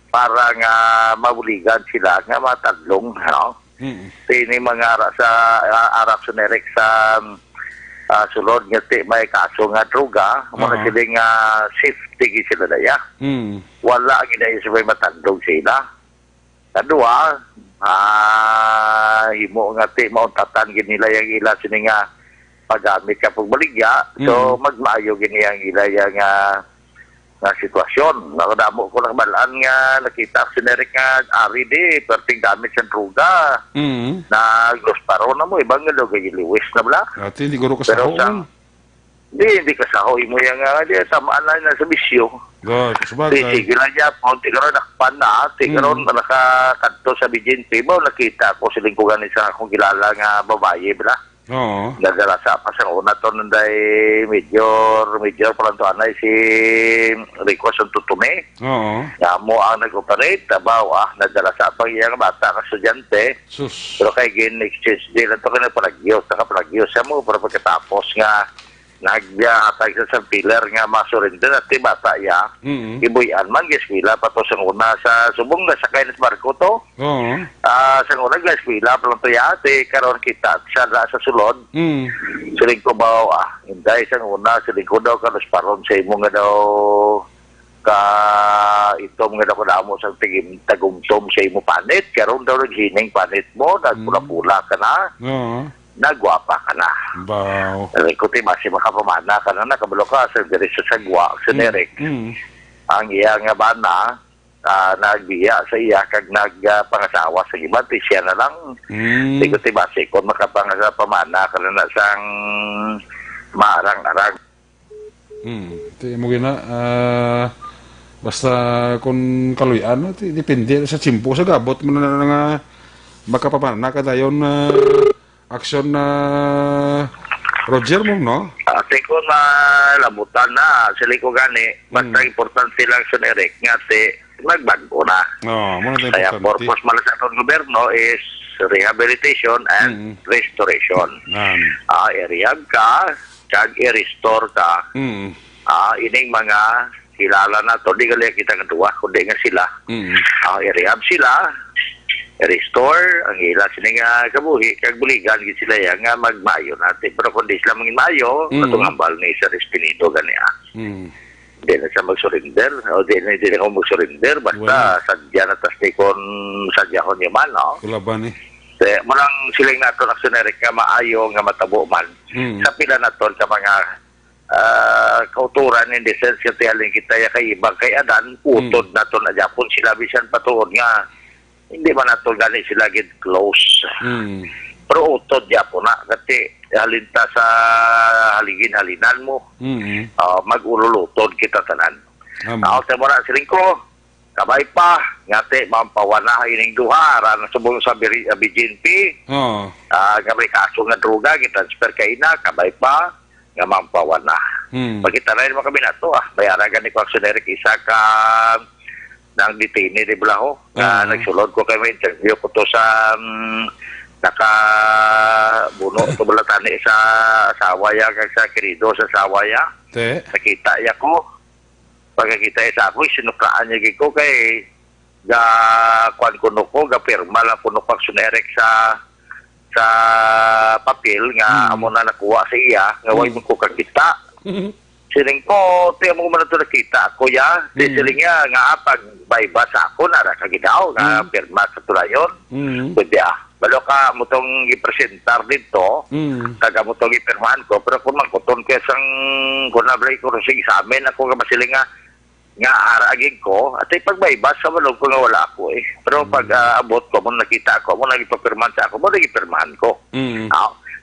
para nga mabuligan sila nga matadlong, no? Tini mga arap sa direk sa sulod nga may kaso nga droga, mga sila nga safety sila daya. Wala ginaya sa may matadlong sila. Kadua, himo nga mauntatan nila yung ila sini nga paggamit ka pagbaligya, so magmaayo gini ang ila yung nga sitwasyon. Nakadamo ko lang balaan nga nakita si Nerik nga ari di perting gamit sa droga. Na glosparo na mo ibang nga daw giliwis na bala. Ati hindi ko kasaho. Hindi kasaho mo yang nga di tamaan na sa bisyo. God, sabagay. Sige lang niya po, tigaro nakpan na, tigaro nakakanto sa BJNP mo, nakita ko siling ko ganin sa akong kilala nga babae bala. Oo. Nagdala sa pasang una to nanday major palantuan na si Rico Santutume. Oo. Nga mo ang nag-operate, tabaw nagdala sa pang iyang bata ka estudyante. Sus. Pero kay gin-exchange din ito ka na palagyo sa mo, pero pagkatapos nga nagbiyahatag sa pillar nga masurrender at bata ya. Ibuyan man giswila pa to sa una sa subong na sakay na sa barko to. Oo. Sa una giswila pa lang to yate karon kita sa sulod. Siling ko ba hinday sa una siling ko daw kanos paron sa imo nga daw ka itom nga daw kadamo sa tagumtom sa imo panit karon daw naghining panit mo nagpula-pula ka na. Oo. Nagwapa ka na. Wow. Kuti masih makapamana ka na nakabalo ka sa diretso sa gwa sa Derek. Ang iya nga bana nagbiya sa iya kag nagpangasawa sa iba siya na lang. Kuti masih kung makapamana ka na sang marang-arang. Ti mo gina basta kung kaluyan depende sa chimpo sa gabot mo na nga makapamana ka dayon aksyon na Roger mo, no? Ate ko malabutan na. Sila ko gani. Basta importante lang sa Eric nga magbago na. Kaya purpose man sa atong gobyerno is rehabilitation and restoration. I-rehab ka, kag i-restore ka. Ining mga kilala na to. Di gali kita kadua, kundi nga sila. I-rehab sila, restore ang ila sini nga kabuhi kag buligan gid sila ya nga magmayo natin pero kundi sila mangin mayo atong hambal ni sa Espinido gani Di na siya mag-surrender o di na mag-surrender basta sadya na tas ni kon sadya kon yaman no kulaban munang siling nato aksyonerik nga maayo nga matabo man sa pila naton ka mga kauturan in the sense nga tiyaling kita ya kay ibang kay adan utod naton na Japon sila bisan patuod nga hindi man nato gani sila gid close. Pero utod ya po na kasi halinta sa haligin-halinan mo. Mag-ululutod kita tanan. Ako mo na siling ko, kabay pa, ngate mampawana ining duha ra na subong sa BJNP. Kabay kaso nga droga gitransfer kay ina, kabay pa nga mampawana. Pagkita na rin mo kami na to bayaran gani ko aksyonerik isa ka ng detainee di Blaho na nagsulod ko kay may interview ko to sa nakabuno to balatani sa Sawaya kag sa Querido sa Sawaya nakita ya ko pagkakita sa ako sinuklaan niya ko kay ga kwan kuno ko ga pirma la kuno ko aksyonerik sa papel nga amo na nakuha sa iya nga way mo ko kakita Siling ko, tiyan mo man ito nakita, kuya. Siling niya, nga pag bayba sa ako, narakaginaw, nga pirma sa tulayon. Pwede balo ka mo itong ipresentar dito, taga mo itong ipirmahan ko, pero kung magkuton ko isang, kung nabray ko rin sa amin, ako nga masiling nga aragin ko, at ay pagbayba sa walog ko nga wala ako eh. Pero pag abot ko, mo nakita ko, mo nagipapirmahan sa ako, mo nagipirmahan ko.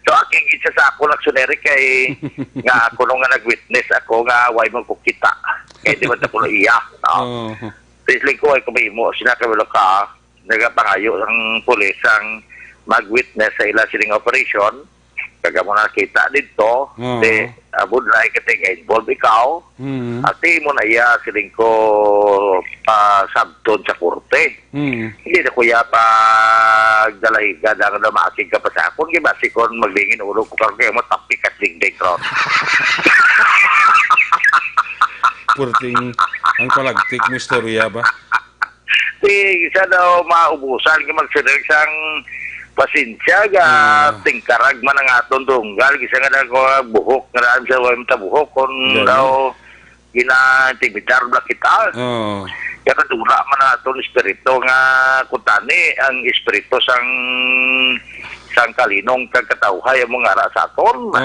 So, aking isa sa ako nagsuneri kay nga ako nung nga nag-witness ako nga why mo ko kita. Kaya di ba ito ko iyak. Tisling ko ay kumimo, sinakawalo ka, nagapangayo ang pulis ang mag-witness sa ila siling operation. Kaga mo nakita dito, di abod na ikating involved ikaw, at di mo na iya siling ko sabton sa korte. Hindi na kuya pagdalahiga na namasig ka pa sa akon, gibasi ko maglingin ulo ko karoon kayo mo tapik at dingding ron. Purting ang palagtik mo istorya ba? Isa daw maubusan ka magsinag sang pasensya ga tingkarag man ang aton tunggal gisa nga ko buhok nga daan sa way buhok kung daw gina-intimidar ba kita. Kaya kadura man aton espiritu nga kutani ang espiritu sang kalinong kagkatawhay ang mga ara sa aton.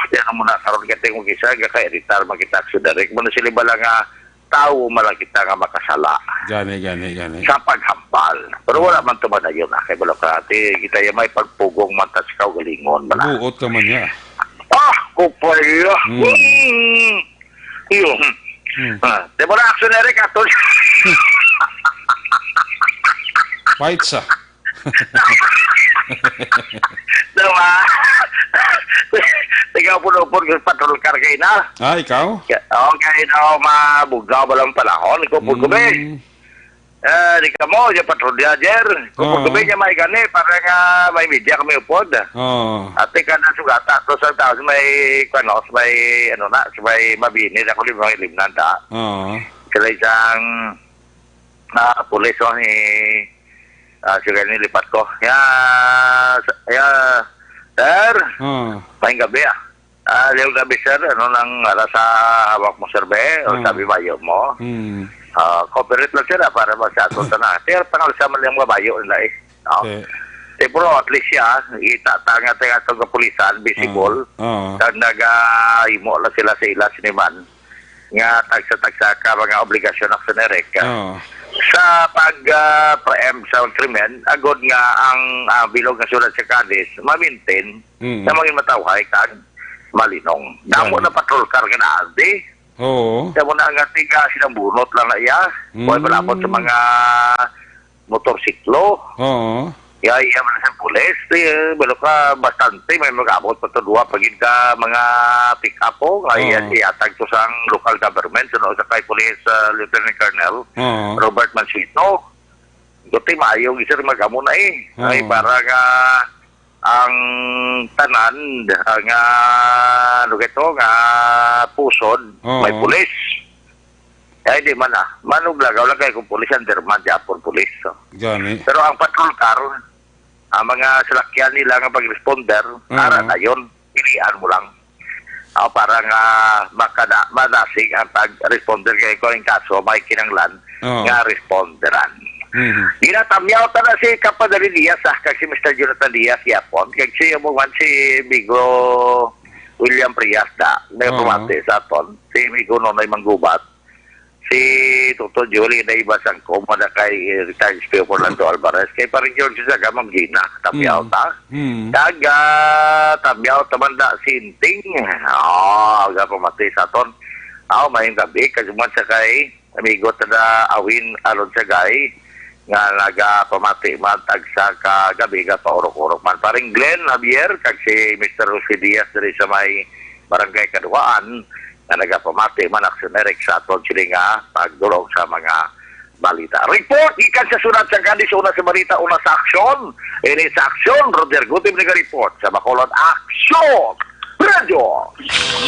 Kaya mo na karon kita kung gisa ga ka-editar makita sa direct mo na sila bala nga tao malakita nga makasala. Gani. Sa paghambal. Pero wala man ito na yun. Kaya bala ka, kita yung may pagpugong matas ka o galingon. Buot ka man niya. Kupaya. Yun. Di ba na aksyoneri ka ito? Fight sa. Diba? Ikaw po patrol car kayo na. Ikaw? Okay, no, mabugaw ba lang panahon? Ikaw po gabi. Di ka mo, yung patrol diager. Ikaw po gabi niya may gani, para nga may media kami upod. At ika na sugata, to sa tao, may kanos, may ano na, may mabini, ako limang ilimnan ta. Sila isang pulis ni sila nilipat ko. Sir, paing gabi yung gabi sir, ano nang sa hawak mo sir be, o sabi bayo mo. Cooperate lang sir para masyado na. Pero tangal sa man yung mabayo nila eh. Pero at least siya, itatanga tayo itong kapulisan, visible. Nag-imo lang sila sa ila siniman. Nga tagsa-tagsa ka mga obligasyon ng Senerec. Sa pag-preempt sa krimen, agod nga ang bilog na sulat sa Cadiz, ma-maintain na maging matawhay kag malinong. Damo na patrol car ka na, di? Damo na nga tiga sinabunot lang na iya. Huwag malapot sa mga motorsiklo. Iya man sa pulis. Balo ka bastante, may mag-abot pa ito duwa pagin ka mga pick-up po. Ngayon iatag to sa local government. Sa kay Police Lieutenant Colonel Robert Mansito. Guti maayong isa rin mag-amo na ay para nga ang tanan nga nga pusod may pulis. Ay di man manublagaw lang kayo kung pulis underman Japon pulis. Pero ang patrol car, ang mga salakyan nila nga pag-responder, para na yun, pilihan mo lang. Para nga madasig ang pag-responder kayo ko yung kaso, may kinanglan nga responderan. Ginatamyaw ta na si Kapadali Diaz, kag si Mr. Jonathan Diaz yapon, kag si umuwan si Bigo William Prias nagpumati sa aton, si Bigo Nonoy Manggubat, si Toto Jolie na iba sang komada kay retired Speaker Orlando Alvarez kay paring George sa Gamam Gina tamyaw ta daga tamyaw tamanda sinting aga pamati sa ton mayong gabi kajuman sa kay amigo tada awin alon sa gay nga naga pamati man tagsa ka gabi ga paurok-urok man paring Glenn Javier kag si Mr. Jose Diaz diri sa may barangay Kaduaan na nagapamati man aksyonerek sa aton sila nga pagdulong sa mga balita. Report ikan sa sunat sa Cadiz, una sa balita, una sa aksyon. Ini sa aksyon, Roger Gutim nag-report sa Bacolod Aksyon Radio.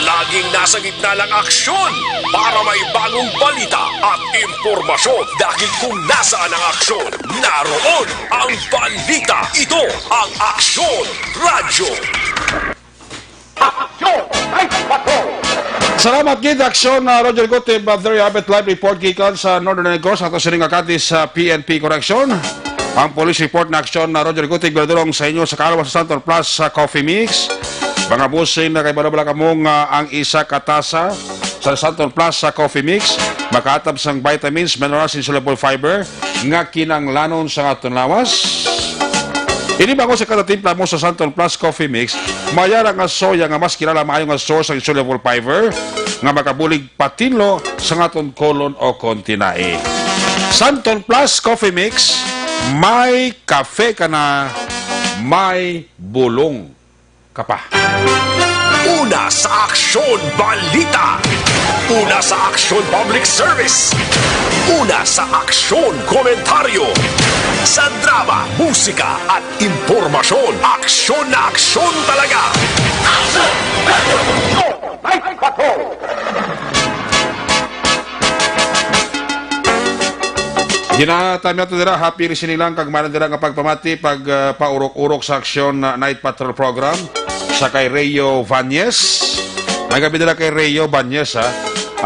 Laging nasa gitna ng aksyon para may bagong balita at impormasyon dahil kung nasaan ang aksyon, naroon ang balita. Ito ang Aksyon Radio. Aksyon! Ay, patrol! Salamat gid aksyon na Roger Gutib, there you have it, live report gikan sa Northern Negros ato sining Acatis sa PNP Correction. Ang police report na aksyon na Roger Gutib gradurong sa inyo sa kalawa sa Santon Plus sa Coffee Mix. Mga busing na kay balabala kamong ang isa katasa sa Santon Plus sa Coffee Mix makatab sang vitamins, minerals, insoluble fiber nga kinanglanon sa aton lawas. Ini bago sa katatimpla mo sa Santon Plus Coffee Mix, mayara nga soya nga mas kilala maayo nga source ng insoluble fiber nga makabulig patinlo sa aton kolon o kontinae. Santon Plus Coffee Mix, may kafe ka na, may bulong ka pa. Una sa Aksyon Balita. Una sa Aksyon Public Service. Una sa Aksyon Komentaryo. Sa drama, musika at impormasyon. Aksyon na aksyon talaga. Aksyon! Night Patrol! Ginatami nato dira, happy listening lang kag manan dira nga pagpamati pag paurok-urok sa Aksyon Night Patrol program sa kay Rayo Vanyes. May gabi dira kay Rayo Vanyes ha.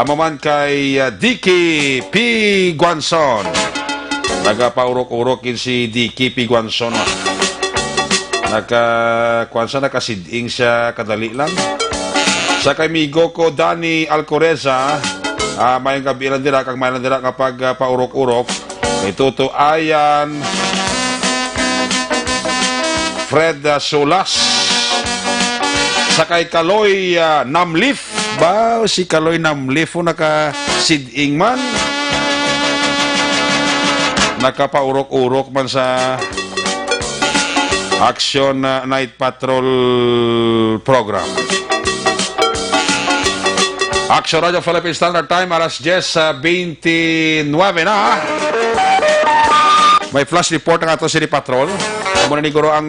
Amaman kay Dicky P. Guanson. Nagapaurok-urokin si Dicky P. Guanson. Nakasiding siya kadali lang. Sa kay migo ko Danny Alcoreza, may gabi lang dira kag manan dira kapag paurok-urok. Ituto Ayan Fred Solas. Sa kay Kaloy Namlif ba si Kaloy Namlif o nakasiding man nakapaurok-urok man sa Aksyon Night Patrol program. Aksyon Radio Philippine Standard Time alas 10:29 na. May flash report ang ato City Patrol. Muna ni Guro ang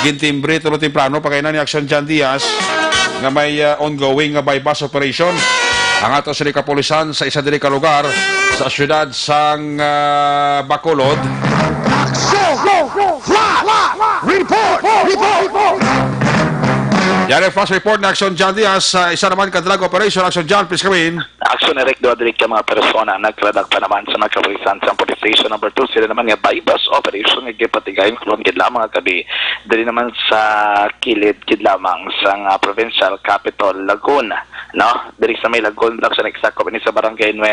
gintimbre tulo timplano pagkainan ni Aksyon Jan Diaz nga may ongoing bypass operation. Ang ato City Kapulisan sa isa diri ka lugar sa syudad sang Bacolod. Yari flash report na Aksyon Jan Diaz sa isa naman ka drug operation. Aksyon Jan, please come in. Aksyon Eric Dodrick ka mga persona nagtradak pa naman sa mga kapulisan sa police station number 2. Sila naman nga bypass operation nga gipatigayon kulon gid lamang gabi dili naman sa kilid gid lamang sa provincial capital Laguna, no? Diri sa may Laguna sa eksakto ni sa barangay 9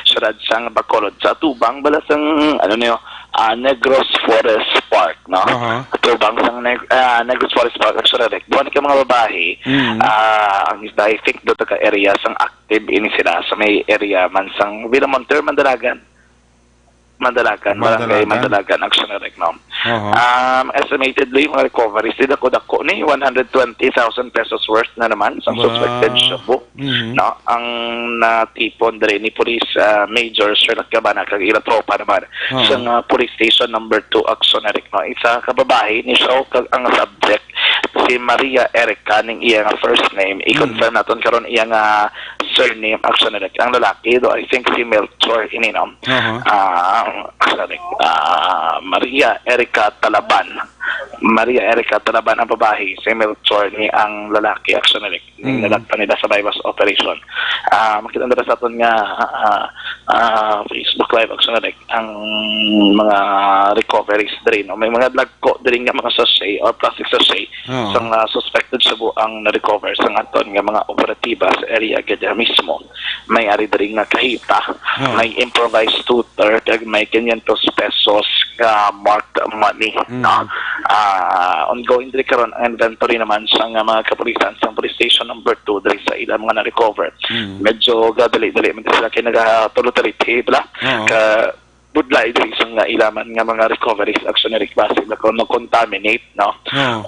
syudad sang Bacolod sa tubang balasang Negros Forest Park, no? Tubang sang Negros Forest Park Aksyon Eric. Doon ka mga babae ang isdaifik do ka area sang active ini sila sa may area man sang Villamonter Barangay Mandalagan Aksyon Eric, no? Estimatedly mga recoveries dito dako ni 120,000 pesos worth na naman sa suspected shabu, no? Ang natipon diri ni Police Major Sherlock Cabana kag ila tropa naman sa police station number 2 Aksyon Eric, no? Isa ka babae ni siya kag ang subject si Maria Erica ning iya nga first name. I-confirm naton karon iya nga surname Aksyon Eric. Ang lalaki do I think si Melchor ini, no? Maria Erica Talaban ang babae, si Melchor ni ang lalaki Aksyon Eric. Nalagpan nila sa bypass operation. Makita nila sa aton nga Facebook Live Aksyon Eric ang mga recoveries diri, no? May mga lagko diri nga mga sachet or plastic sachet sang suspected shabu ang na-recover sa aton nga mga operatiba sa area gaya mismo. May ari diri nga kahita, may improvised tutor kag may 500 pesos marked money, no? Ongoing diri karon ang inventory naman sa mga kapulisan sa police station number 2 diri sa ilang mga na-recover. Medyo gadali-dali man sila kay nagatulot-tuliti bla ka budlay diri sa ilaman nga mga recoveries Aksyon Eric base na kung contaminate, no?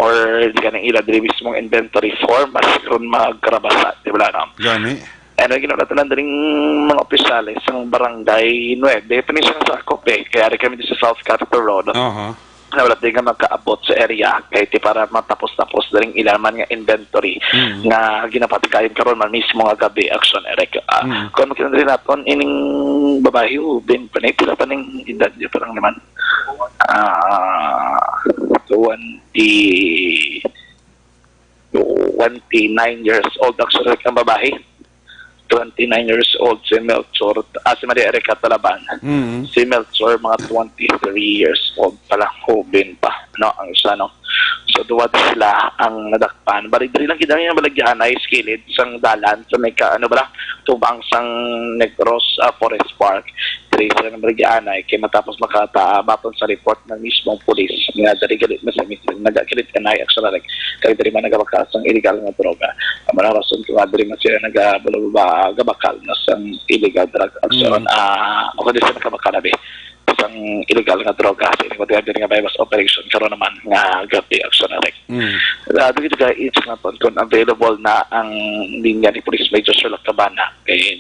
Or di ka nang ila diri mismong inventory form mas kung magkarabasa, di ba, no? Gani. Ano ginagatulan din mga opisyales sa barangay 9. Definition sa Akope, kaya rin kami din sa South Capital Road. Na wala din nga magkaabot sa area kaya para matapos-tapos din ilaman nga inventory na ginapatigayon karon man mismo nga gabi Aksyon Eric. Kung makita rin natin ining babae bin panay pila pa ning edad niya parang naman 29 years old Aksyon Eric ang babae. 29 years old si Melchor, si Maria Erica Talaban. Si Melchor, mga 23 years old pa lang, hubin pa, no, ang isa, no. So, duwat sila ang nadakpan. Bari-diri lang kita yung balagyan ay skilid sang dalan sa may tubang sang Negros Forest Park. Diri sila ng balagyan ay kaya matapos makatabaton sa report ng mismong pulis nga dari galit na sa mismong nagakilit ka na aksalarek kaya dari man nagabakas ang illegal na droga. Ang rason kung dari man sila nagabakal na sang illegal drug action o kaya sila nakabakalabi isang illegal nga droga sa ining matiyag nga bypass operation karon naman nga gabi action na rin. Dito ka it's nga kung available na ang linya ni Police Major Sherlock Cabana kay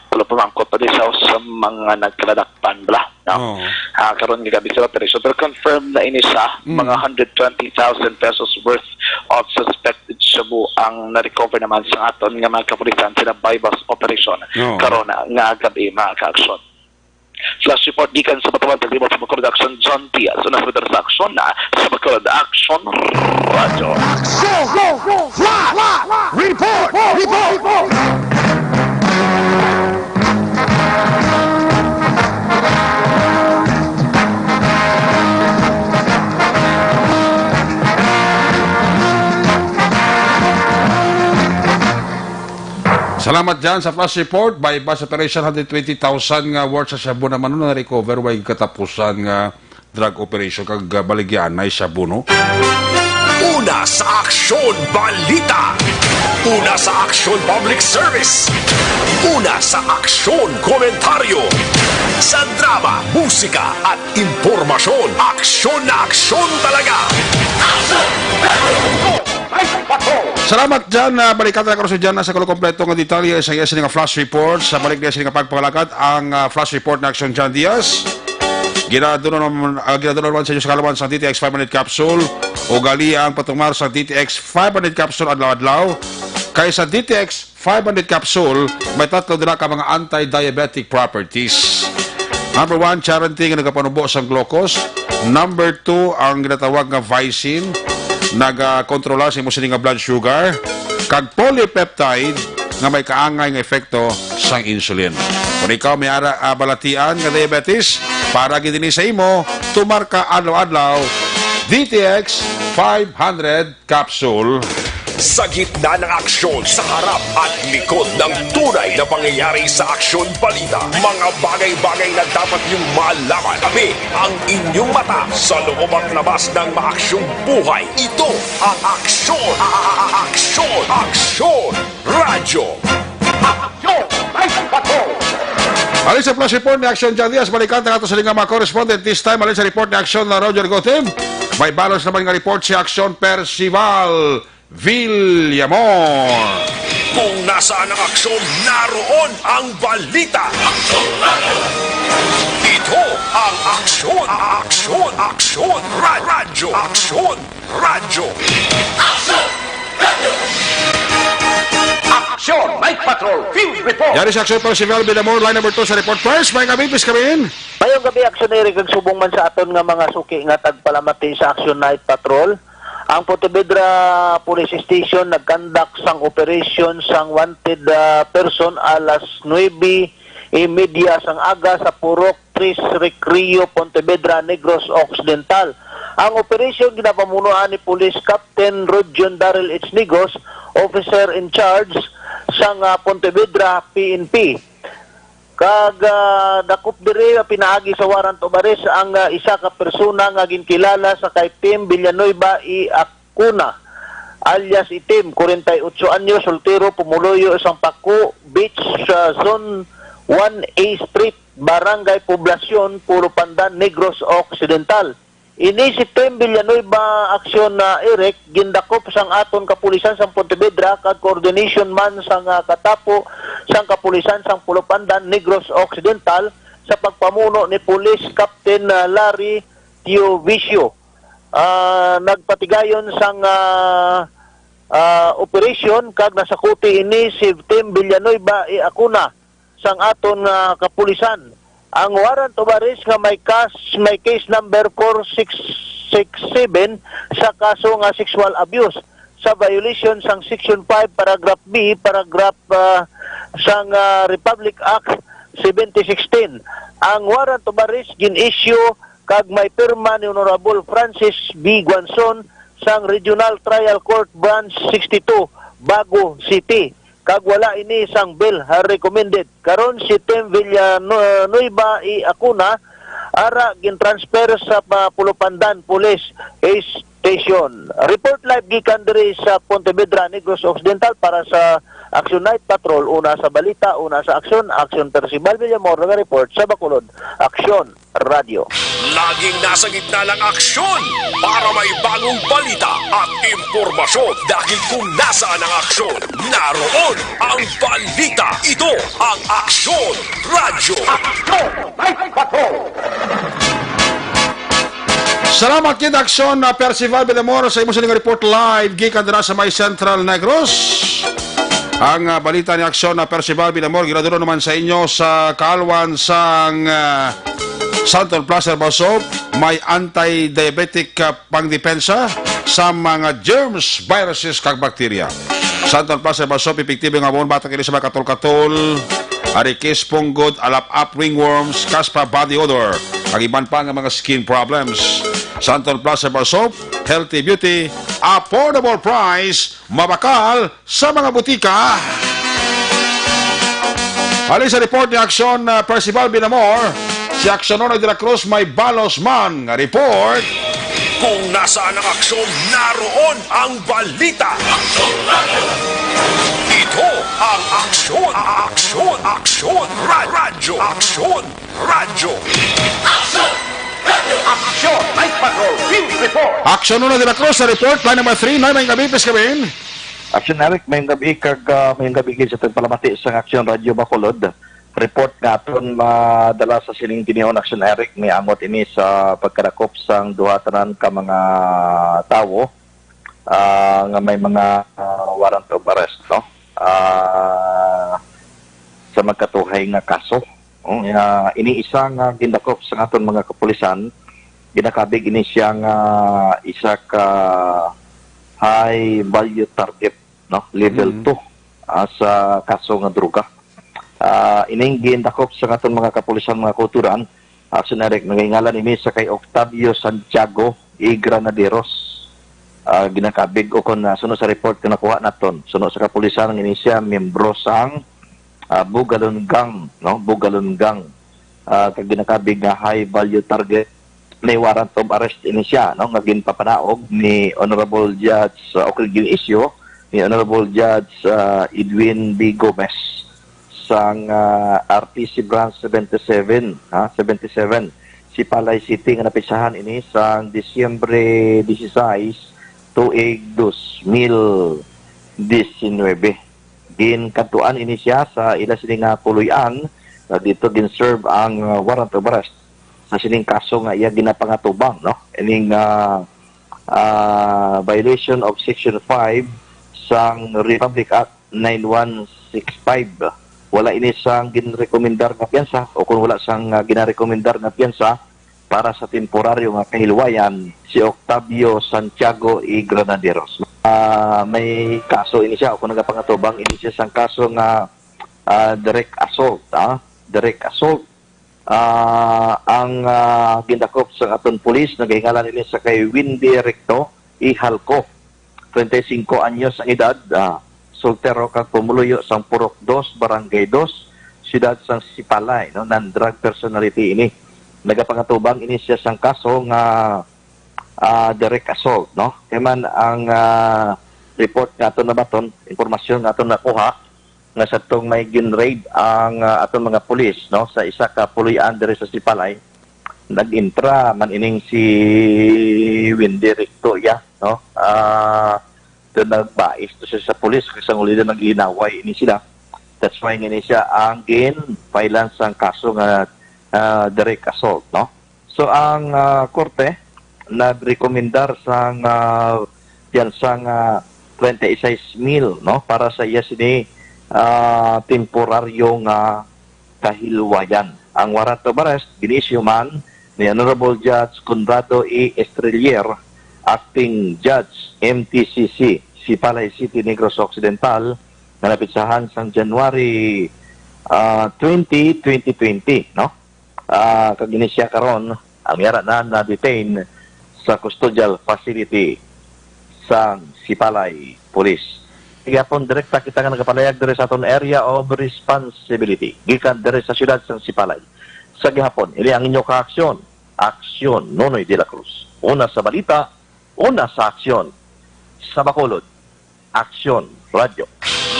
wala pamangkot pa din sa mga nagkaladakpan bla. No? Karon nga gabi sa operation pero confirmed na ini sa mga 120,000 pesos worth of suspected shabu ang na-recover naman sa aton nga mga kapulisan sila bypass operation karon nga gabi mga ka-action. Flash report gikan sa Batawan Taglibot sa Bacolod Action John Diaz so nasa sa action na sa Bacolod Action Radio. Action! Report! Salamat dyan sa flash report. By bus operation, 120,000 nga worth sa Shabu naman na recover by katapusan nga drug operation kag baligyan na Shabu, no? Una sa aksyon balita. Una sa aksyon public service. Una sa aksyon komentaryo. Sa drama, musika at impormasyon. Aksyon na aksyon talaga. Salamat dyan. Balikan na karoon dyan sa kompleto nga detalye sa iya nga flash report. Sa balik niya sining pagpangalakat ang flash report na Action John Diaz. Ginaduro naman sa inyo sa kalaman sa DTX 500 capsule o gali ang patungmar sa DTX 500 capsule adlaw-adlaw. Kaya sa DTX 500 capsule, may tatlo din ka mga anti-diabetic properties. Number 1, charity nga nagapanubo sa glucose. Number 2, ang ginatawag nga vicin, nagakontrola sa imo nga blood sugar. Kag polypeptide, nga may kaangay nga efekto sa insulin. Kung ikaw may balatian nga diabetes, para gidini sa imo, tumarka adlaw-adlaw, DTX 500 capsule. Sa gitna ng aksyon, sa harap at likod ng tunay na pangyayari sa aksyon balita, mga bagay-bagay na dapat niyong malaman. Kami ang inyong mata sa loob at labas ng maaksyong buhay. Ito ang aksyon! Aksyon! Aksyon! Radyo! Aksyon! Alin sa flash report ni Action John Diaz, balikan na ito sa mga correspondent. This time, alin sa report ni Action na Roger Gotham. May balance naman nga report si Action Percival Villamor. Kung nasaan ang aksyon, naroon ang balita. Ito ang aksyon. Aksyon. Aksyon. Radyo. Aksyon. Radyo. Aksyon. Radyo. Aksyon. Night Patrol. Field Report. Yari si Action Percival Villamor, line number 2 sa report first. May gabi, please come in. Mayong gabi, aksyonery, kag subong man sa aton nga mga suki nga tagpalamati sa Action Night Patrol. Ang Pontevedra Police Station nagkandak sang operation sang wanted person alas 9:30 sang aga sa Purok 3 Recreo, Pontevedra, Negros Occidental. Ang operation ginapamunuan ni Police Captain Rodjon Daryl H. Nigos, officer in charge sang Pontevedra PNP. Kag dakop diri pinaagi sa warrant of arrest ang isa ka persona nga ginkilala sa kay Tim Villanueva y Acuna alias Itim, 48 anyo, soltero, pumuloyo isang Paco Beach sa Zone 1A Street, Barangay Poblacion, Puro Pandan, Negros Occidental. Ini si Tim Villanueva aksyon na Eric gindakop sang aton kapulisan sang Pontevedra kag coordination man sang katapo sang kapulisan sang Pulo Pandan, Negros Occidental sa pagpamuno ni Police Captain Larry Tiovicio. Nagpatigayon sang operation kag nasakuti ini si Tim Villanueva y Acuna sang aton kapulisan. Ang warrant of arrest nga may case number 4667 sa kaso nga sexual abuse sa violation sang Section 5 Paragraph B, Paragraph sang Republic Act 1716. Ang warrant of arrest gin-issue kag may pirma ni Honorable Francis B. Guanzon sang Regional Trial Court Branch 62, Bago City. Kag wala ini sang bill recommended. Karon si Tim Villanueva i Acuna ara gin-transfer sa Pulupandan Police Station. Report live gikan diri sa Pontevedra, Negros Occidental para sa Action Night Patrol. Una sa balita, una sa aksyon. Action Percival Villamor, nag-report sa Bacolod. Action Radio. Laging nasa gitna ng aksyon para may bagong balita at impormasyon. Dahil kung nasaan ang aksyon, naroon ang balita. Ito ang Aksyon Radio. Aksyon Night Patrol! Salamat kid Aksyon na Percival Villamor sa imo sining report live gikan dira sa may Central Negros. Ang balita ni Aksyon na Percival Villamor ginaduro naman sa inyo sa kalwan sang Santon Plaza Basop, may anti-diabetic pangdepensa sa mga germs, viruses kag bakterya. Santon Plaza Basop epektibo nga bon bata kini sa mga katol-katol, arikis, punggod, alap-up, ringworms, kaspa, body odor, kag iban pa nga mga skin problems. Santon Plaza Basop, healthy beauty, affordable price, mabakal sa mga butika. Alin sa report ni Aksyon Percival Villamor, si Aksyonona de la Cruz may balos man nga report. Kung nasaan ang aksyon, naroon ang balita. Aksyon Radio. Ito ang Aksyon. Aksyon Radio. Aksyon Radio. Aksyon Night Patrol Field Report. Aksyonona de la Cruz sa report, line number 3, may gabi, pes kabin. Aksyon Eric, may gabi kag may gabi sa tagpalamati sa Aksyon Radio Bacolod. Report nga aton madala sa sining tinion Aksyon Eric, may angot ini sa pagkadakop sang duha tanan ka mga tawo nga may mga warrant of arrest, no? Sa magkatuhay nga kaso. Iniisa nga gindakop sa aton mga kapulisan, ginakabig ini siya nga isa ka high value target, no? Level 2 sa kaso nga droga. Ining gindakop sa aton mga kapulisan, mga kulturan, Sunarek, nangingalan ini sa kay Octavio Santiago y Granaderos. Ginakabig o kung sunod sa report na nakuha naton, sunod sa kapulisan ng inisya, membro sang Bugalon Gang, no? Bugalon Gang. Kag ginakabig nga high value target, may warrant of arrest ini siya, no? Nga ginpapanaog ni Honorable Judge issue ni Honorable Judge Edwin B. Gomez sang RTC Branch 77, 77 si Palay City nga napisahan ini sang Disyembre 16 tuig 2019. Ginkantuan ini siya sa ila sining puluyan dito ginserve ang warrant of arrest sa sining kaso nga iya ginapangatubang, no? Ining violation of Section 5 sang Republic Act 9165. Wala ini sang ginrekomendar nga piyansa o kung wala sang ginarekomendar nga piyansa para sa temporaryo nga kahilwayan si Octavio Santiago y Granaderos. May kaso ini siya o kung nagapangatubang ini siya sang kaso nga direct assault, direct assault. Ang gindakop sa aton pulis nagahingalan ini sa kay Windy Recto Ihalco, 35 anyos ang edad, soltero kag pumuluyo sang Purok 2, Barangay 2, siyudad sang Sipalay, no? Non-drug personality ini. Nagapangatubang ini siya sang kaso nga direct assault, no? Kaya man ang report nga aton nabaton, informasyon nga aton nakuha nga sa tong may gin-raid ang aton mga pulis, no? Sa isa ka puluyan diri sa Sipalay, nag-intra man ining si Windy Recto, no? Doon nagbais to siya sa pulis kasi ang ulidan nag-inaway ini sila. That's why ini siya ang gin-filance ang kaso nga direct assault, no? So ang korte nagrekomendar sang piyansang 26,000, no? Para sa iya sini temporaryo nga kahilwayan. Ang warrant of arrest ginisyu man ni Honorable Judge Conrado E. Estrelier, Acting Judge MTCC Sipalay City, Negros Occidental, na napitsahan sa January 2020, no? Kagini siya karon ang yara na detain sa custodial facility sa Sipalay Police. Igapon direkta kita nga nagapalayag dire sa aton area of responsibility. Gikan dire sa siyudad sa Sipalay. Sa gihapon, ili ang inyo ka-aksyon. Aksyon, Nonoy de la Cruz. Una sa balita, una sa aksyon. Sa Bacolod, Aksyon Radio.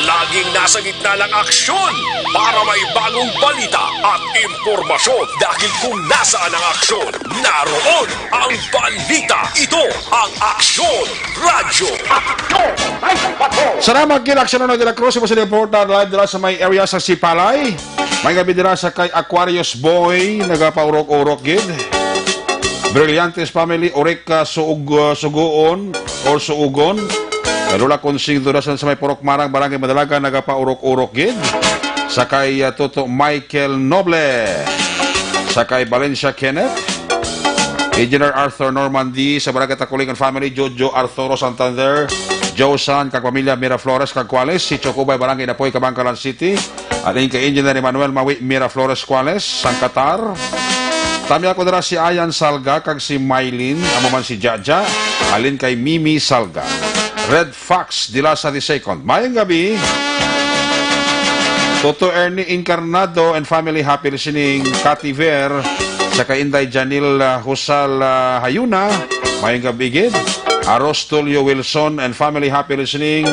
Laging nasa gitna ng aksyon para may bagong balita at impormasyon dahil kung nasaan ang aksyon, naroon ang balita. Ito ang Aksyon Radio. Salamat kay Aksyon Nonoy de la Cruz. Ipo sa reporter live dira sa may area sa Sipalay. May gabi dira sa kay Aquarius Boy, nagapaurok-urok gid. Brillantes family, Oreka Sugoon or Suugon. Lula Konsing Durasan sa may Purok Marang, Barangay Madalaga, nagapaurok-urok gid. Sakay Toto Michael Noble. Sakay Valencia Kenneth. Engineer Arthur Normandy sa Barangay Takulingan family, Jojo Arturo Santander. Josan, kagpamilya Miraflores, Kagquales. Si Chocobay, Barangay Napoy, Kabangkalan City. At kay Engineer Emmanuel Mawi, Miraflores, Quales, Sangkatar. Tami ako dara si Ayan Salga, kag si Mylene, amo man si Jaja, alin kay Mimi Salga. Red Fox, Dila sa 2nd. Mayang gabi. Toto Ernie Encarnado and family, happy listening. Cathy Ver, sa Inday Janil Husal Hayuna. Mayang gabi gid. Aros Tulio Wilson and family, happy listening.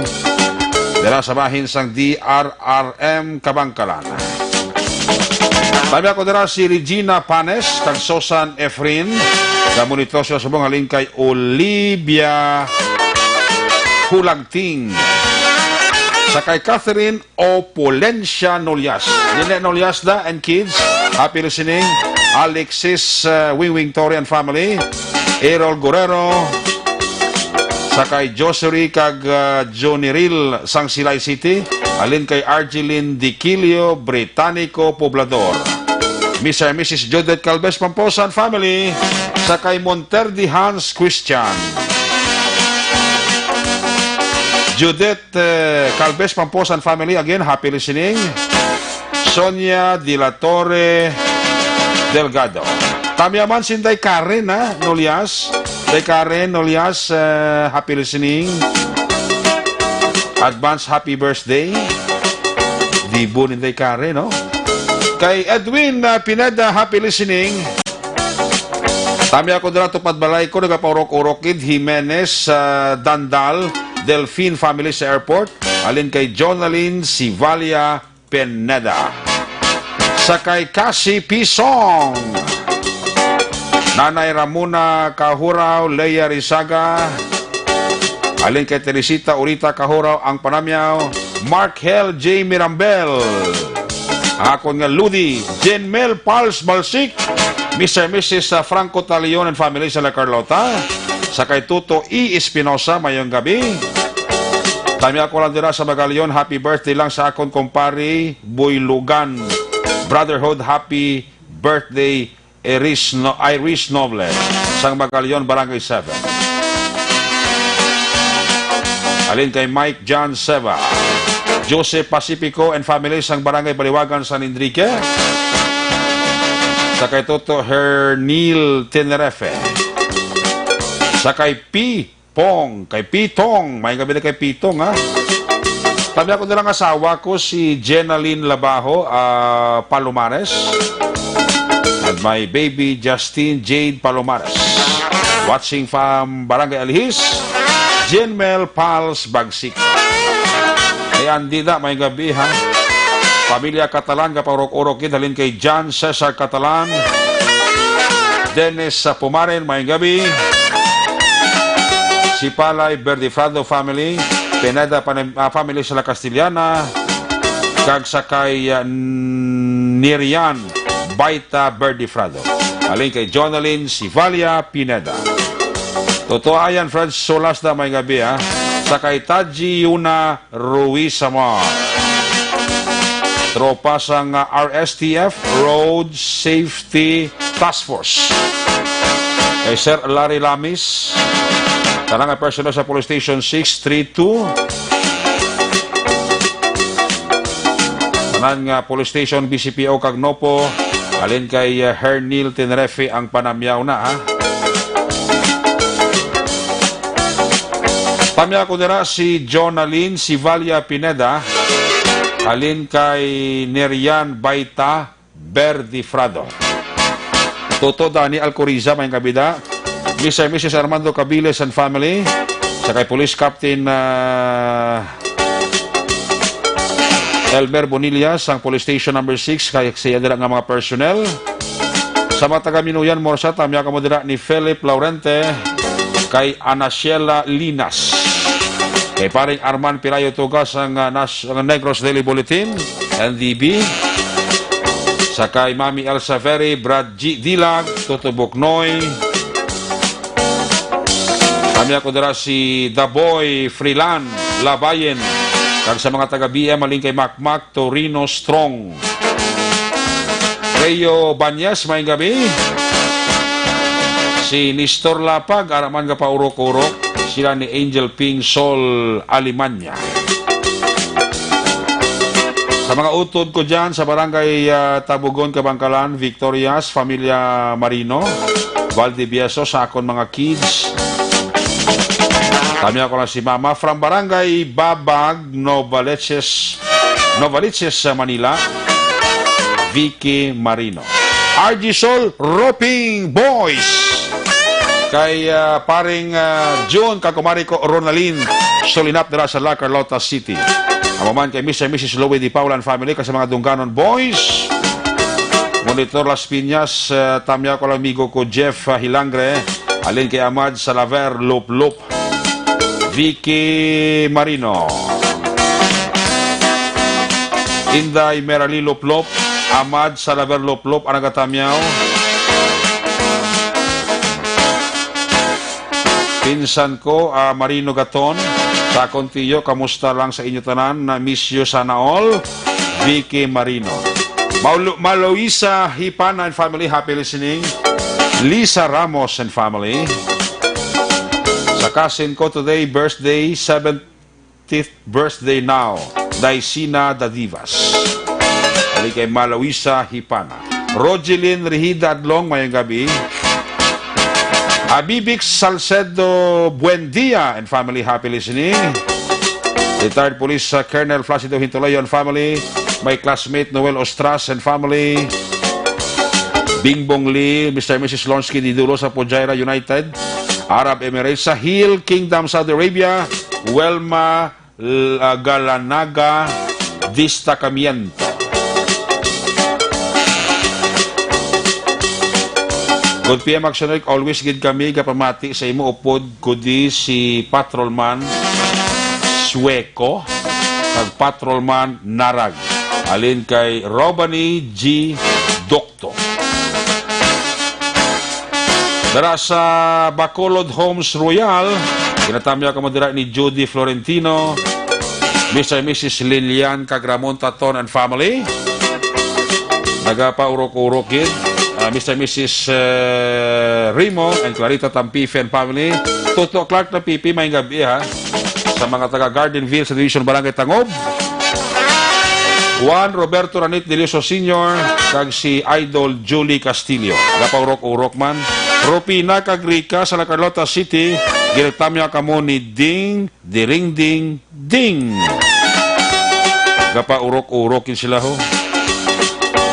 Dila sa bahin sang DRRM Kabangkalan. Tabi ako dira si Regina Panes, kag Susan Efrin. Kamunito siya subong halin kay Olivia Hulagting. Sa kay Catherine Opulencia Nolias. Nile Nolias da and kids. Happy listening. Alexis Wingwing Torian family. Errol Guerrero. Sa kay Josery kag Johnny Ril sang Silay City. Alin kay Argeline Diquilio Británico Poblador. Mr. and Mrs. Judith Calves Pamposan family. Sa kay Monterdi Hans Christian. Judith Calves Pamposan family, again, happy listening. Sonia De La Torre Delgado. Tamiaman sinday Karen, Nolias. Day Karen Nolias, happy listening. Advance happy birthday. Di bunin day Karen, no? Kay Edwin Pineda, happy listening. Tami ako dira tupad balay ko, nagapaurok-urokid, Jimenez Dandal, Delphine family sa airport. Alin kay Jonalyn Sivalia Pineda. Sa kay Cassie Pisong. Nanay Ramona Kahuraw, Leia Rizaga. Alin kay Teresita Urita Kahuraw, ang panamyaw. Mark Hel J. Mirambel. Akon nga Ludi, Jenmel Pals Balsik, Mr. and Mrs. Franco Talion and family sa La Carlota. Sa kay Tuto E. Espinosa, mayong gabi. Tami ako lang dira sa Magalion, happy birthday lang sa akon kumpari Buylugan. Brotherhood, happy birthday Iris Noble sang Magalion, Barangay 7. Alin kay Mike John Seva. Joseph Pacifico and family sang Barangay Baliwagan, San Enrique. Sa kay Toto Hernil Tenerife. Sa kay Pong, kay Pitong, may gabi na kay Pitong, ha? Tabi ako nilang asawa ko, si Jenaline Labajo Palomares. And my baby Justine Jade Palomares. Watching from Barangay Alihis, Jenmel Pals Bagsik. Ayan, di na, may gabi, ha? Pamilya Catalan, kapaurok-urok yun, halin kay John Cesar Catalan. Dennis Pumaren, may gabi. Si Palay Berdifrado family. Pineda family sa La Castellana. Kag sa kay Nirian Baita Berdifrado. Halin kay Jonalyn Sivalia Pineda. Totoo ayan, Fred Solas na, may gabi, ha? Sa kay Taji Yuna Ruizama. Tropa sang RSTF Road Safety Task Force. Kay Sir Larry Lamis. Kanang nga personal sa Police Station 632. Kanang nga Police Station BCPO Cagnopo. Alin kay Hernil Tenerife ang panamyaw na, ha? Tamya ko nila si Jonalyn Sivalia Pineda. Alin kay Nerian Baita Berdifrado. Toto Dani Alcoriza, may kabida. Mr. and Mrs. Armando Cabiles and family. Sa kay Police Captain Elmer Bonillas, ang Police Station number 6, kay siya dira nga mga personnel. Sa mga taga-Minuyan, Morsa, tamya ka mo dira ni Philip Laurente, kay Anasiela Linas. Kay paring Arman Pirayo Tugas, ang Negros Daily Bulletin, NDB. Sa kay Mami Elsa Ferry, Brad G. Dilag, Toto Buknoy. Kami ako dira si The Boy Freelan Labayen. Kag sa mga taga-BM, maling kay Macmac Torino Strong. Rayo Banyas, may gabi. Si Nestor Lapag, araman ka pa urok-urok. Sila ni Angel Ping Sol Alimanya. Sa mga utod ko dyan, sa barangay Tabugon, Kabangkalan, Victorias, Familia Marino, Valdivieso, sa akon mga kids. Kami ako lang si Mama from barangay Babag, Novaliches, Manila, Vicky Marino. RG Sol, Roping Boys. Kay paring June Kakumariko Ronalyn, Solinap dira sa La Carlota City. Amaman kay Mr. and Mrs. Louie Di Paulan family, kasi mga Dunganon Boys. Monitor Las Piñas, tamya ko lang amigo ko Jeff Hilangre, alin kay Amad Salaver Lop, Vicky Marino. Inday Merali Lop, Amad Salaver Lop, Anagatamyaw. Pinsan ko, Marino Gaton, sa Contillo, kamusta lang sa inyo tanan, na miss you sana all, Vicky Marino. Maloisa Hipana and family, happy listening. Lisa Ramos and family. Sa cousin ko today, birthday, 70th birthday now, Daisina Dadivas. Ali kay Maloisa Hipana. Rogelyn Rihida Adlong, mayang gabi. Abibix Salcedo Buendia and family, happy listening. Retired Police Colonel Flacido Hintulayo and family. My classmate Noel Ostras and family. Bingbong Lee, Mr. and Mrs. Lonsky Didulo sa Pujaira United Arab Emirates. Sa Hill Kingdom, Saudi Arabia, Welma Galanaga Distacamiento. Good PM Action, always gid kami kapamati sa imo upod kudi si Patrolman Sueco kag Patrolman Narag. Alin kay Robany G. Docto. Dara sa Bacolod Homes Royal, kinatamya ka mo dira ni Judy Florentino, Mr. and Mrs. Lilian Cagramon Taton and family. Nagapa-urok-urokid. Mr. and Mrs. Rimo and Clarita Tampife and family. Toto Clark na pipi, may gabi ha. Sa mga taga Gardenville sa Division Barangay Tangob. Juan Roberto Ranit Delioso Sr. kag si Idol Julie Castillo. Nagapa-urok-urok man. Ropina Kagrika sa La Carlota City, ginatamya ka mo ni Ding, Diring Ding, Ding. Gapa-urok-urokin sila ho.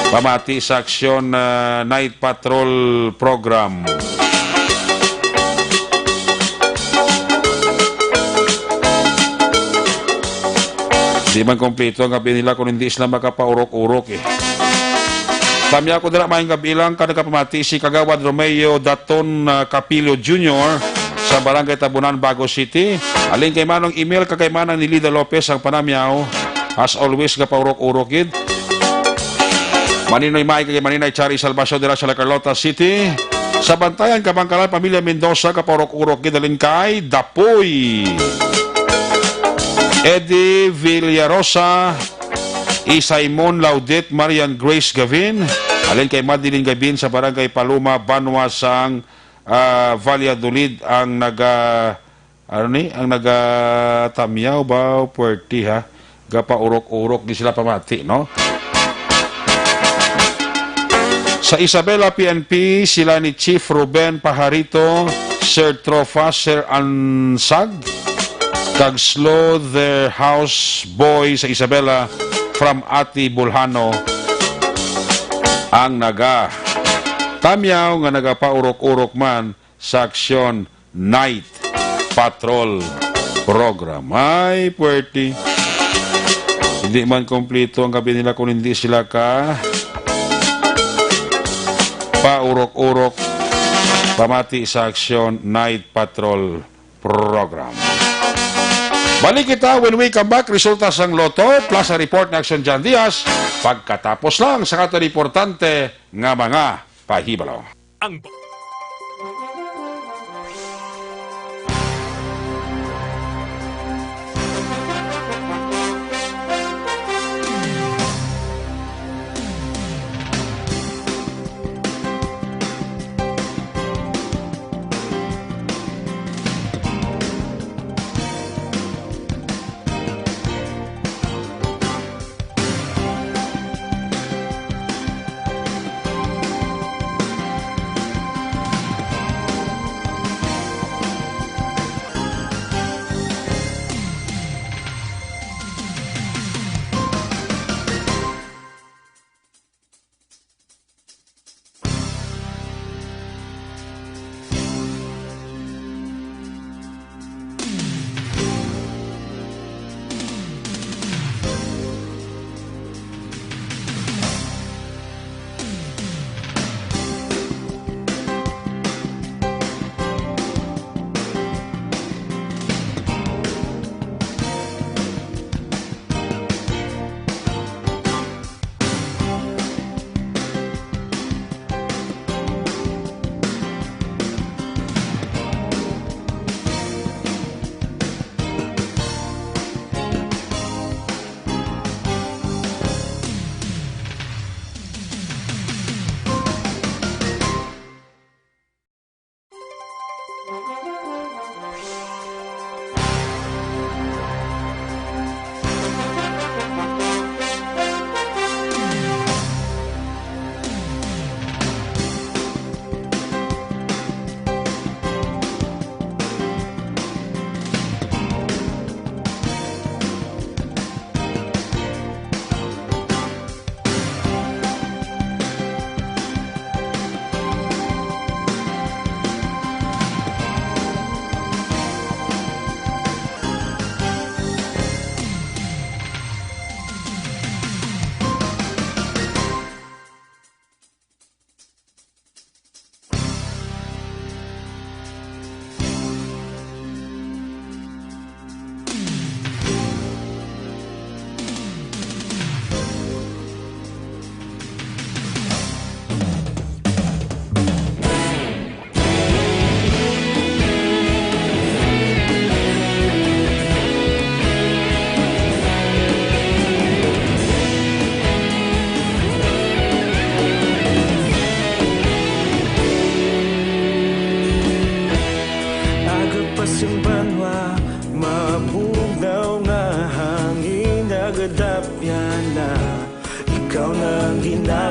Pamati sa aksyon Night Patrol Program. Di man kompleto ang gabi nila kung hindi sila makapa-urok-urok eh. Tamya ko dira maing kabilang kada kapamati si Kagawad Romeo Daton Capilio Jr. sa Barangay Tabunan, Bago City. Alin kay manong email kay manang ni Lida Lopez ang panamyaw. As always kapaurok-urokid. Maninoy Mai kay Maninoy Chari Salvacion dira sa La Carlota City. Sa Bantayan, Kabangkalan, Pamilya Mendoza kapaurok-urokid alin kay Dapoy. Eddie Villarosa, Isaimon Laudet, Marian Grace Gavin, alin kay Madeline Gavin sa Barangay Paluma, Banwa sang Valladolid ang ang nagatamyaw ba puwerti ha, gapaurok-urok di sila pamati, no? Sa Isabela PNP, sila ni Chief Ruben Pajarito, Sir Trofa, Sir Ansag, kag Slow their house boy sa Isabela from Ati Bulhano ang naga tamyaw nga nagapaurok-urok man sa aksyon Night Patrol program. Ay, puwerti. Hindi man kompleto ang gabi nila kung hindi sila ka paurok-urok pamati sa aksyon Night Patrol program. Balik kita when we come back. Resulta sang loto plus a report na Aksyon John Diaz pagkatapos lang sa kato importante nga mga pahibalo. Ang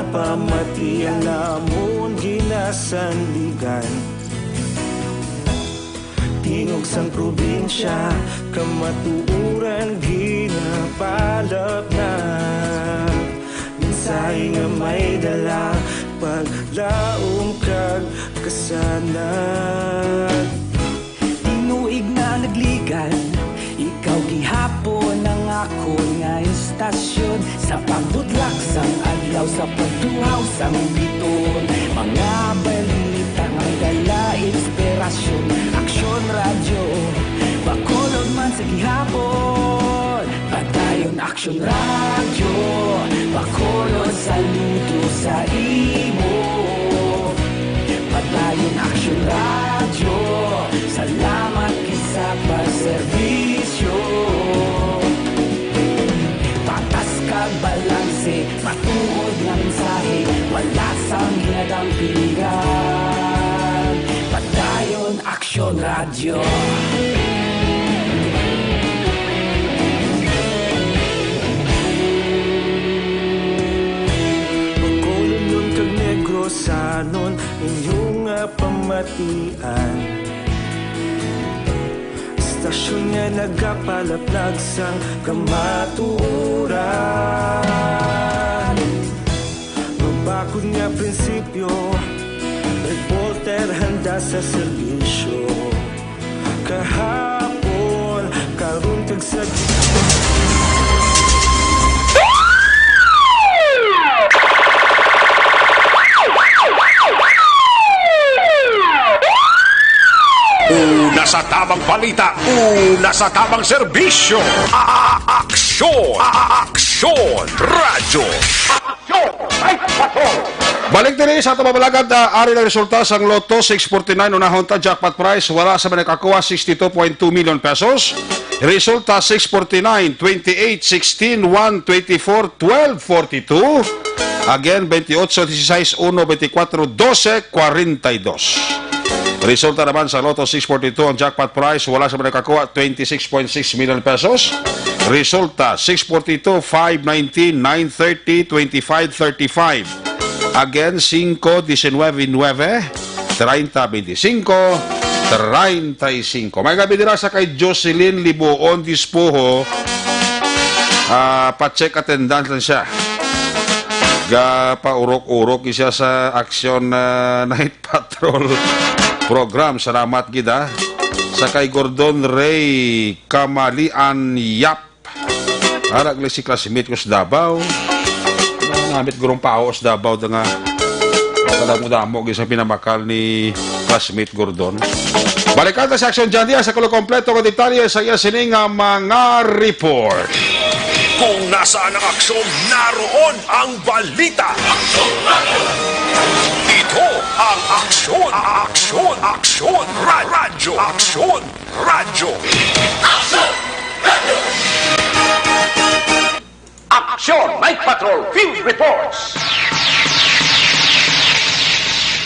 Pamati ang namon ginasandigan Tingog sang probinsya Kamatuuran ginapalap na Minsay nga may dala Paglaom kag kasanag Tinuig na nagligan Ikaw gihapon ang ako nga istasyon Sa pagbudlak sang adlaw sa pagtuhaw sang biton Mga balita ang dala inspirasyon Aksyon radyo Bacolod man sa gihapon Patayon Aksyon radyo Bacolod saludo sa imo Patayon Aksyon radyo Salamat kisa pagserbisyo Patas kag balanse Matuod nga mensahe Wala sang hinadampingan Patayon Aksyon Radio danon inyong pamatian. Stasyon nga nagapalaplag sang kamaturan. Mabakod nga prinsipyo, reporter handa sa serbisyo. Kahapon, karon kag sa Una sa tamang balita, una sa tamang serbisyo. Aksyon! Aksyon! Radyo! Aksyon! Night Patrol! Balik din sa itong mabalagad na ari ng resulta sa Lotto 649 unahon ta jackpot price wala sa manakakuha 62.2 million pesos. Resulta 649, 28, 16, 1, 24, 12, 42. Again 28, 16, 1, 24, 12, 42. Resulta naman sa Lotto 642 ang jackpot price wala sa manakakuha 26.6 million pesos. Resulta 642, 519, 930, 25, 35. Again 5, 19, 9, 30, 25, 35. May gabi nila sa kay Jocelyn Libuon Dispuho. Pa-check attendance lang siya. Pa-urok-urok siya sa Action Night Patrol program. Salamat gida. Sa kay Gordon Ray Kamalian Yap. Arag si classmate ko sa Davao. Namit gurong pao sa Davao nga. Kadamo-damo gisang pinamakal ni classmate Gordon. Balikan sa Action dyan diya sa kulo kompleto ko detalye sa iya sining mga report. Kung nasaan ang aksyon, naroon ang balita. Ito ang aksyon. Aksyon! Aksyon! Radyo! Aksyon! Radyo! Aksyon! Night Patrol Field Reports!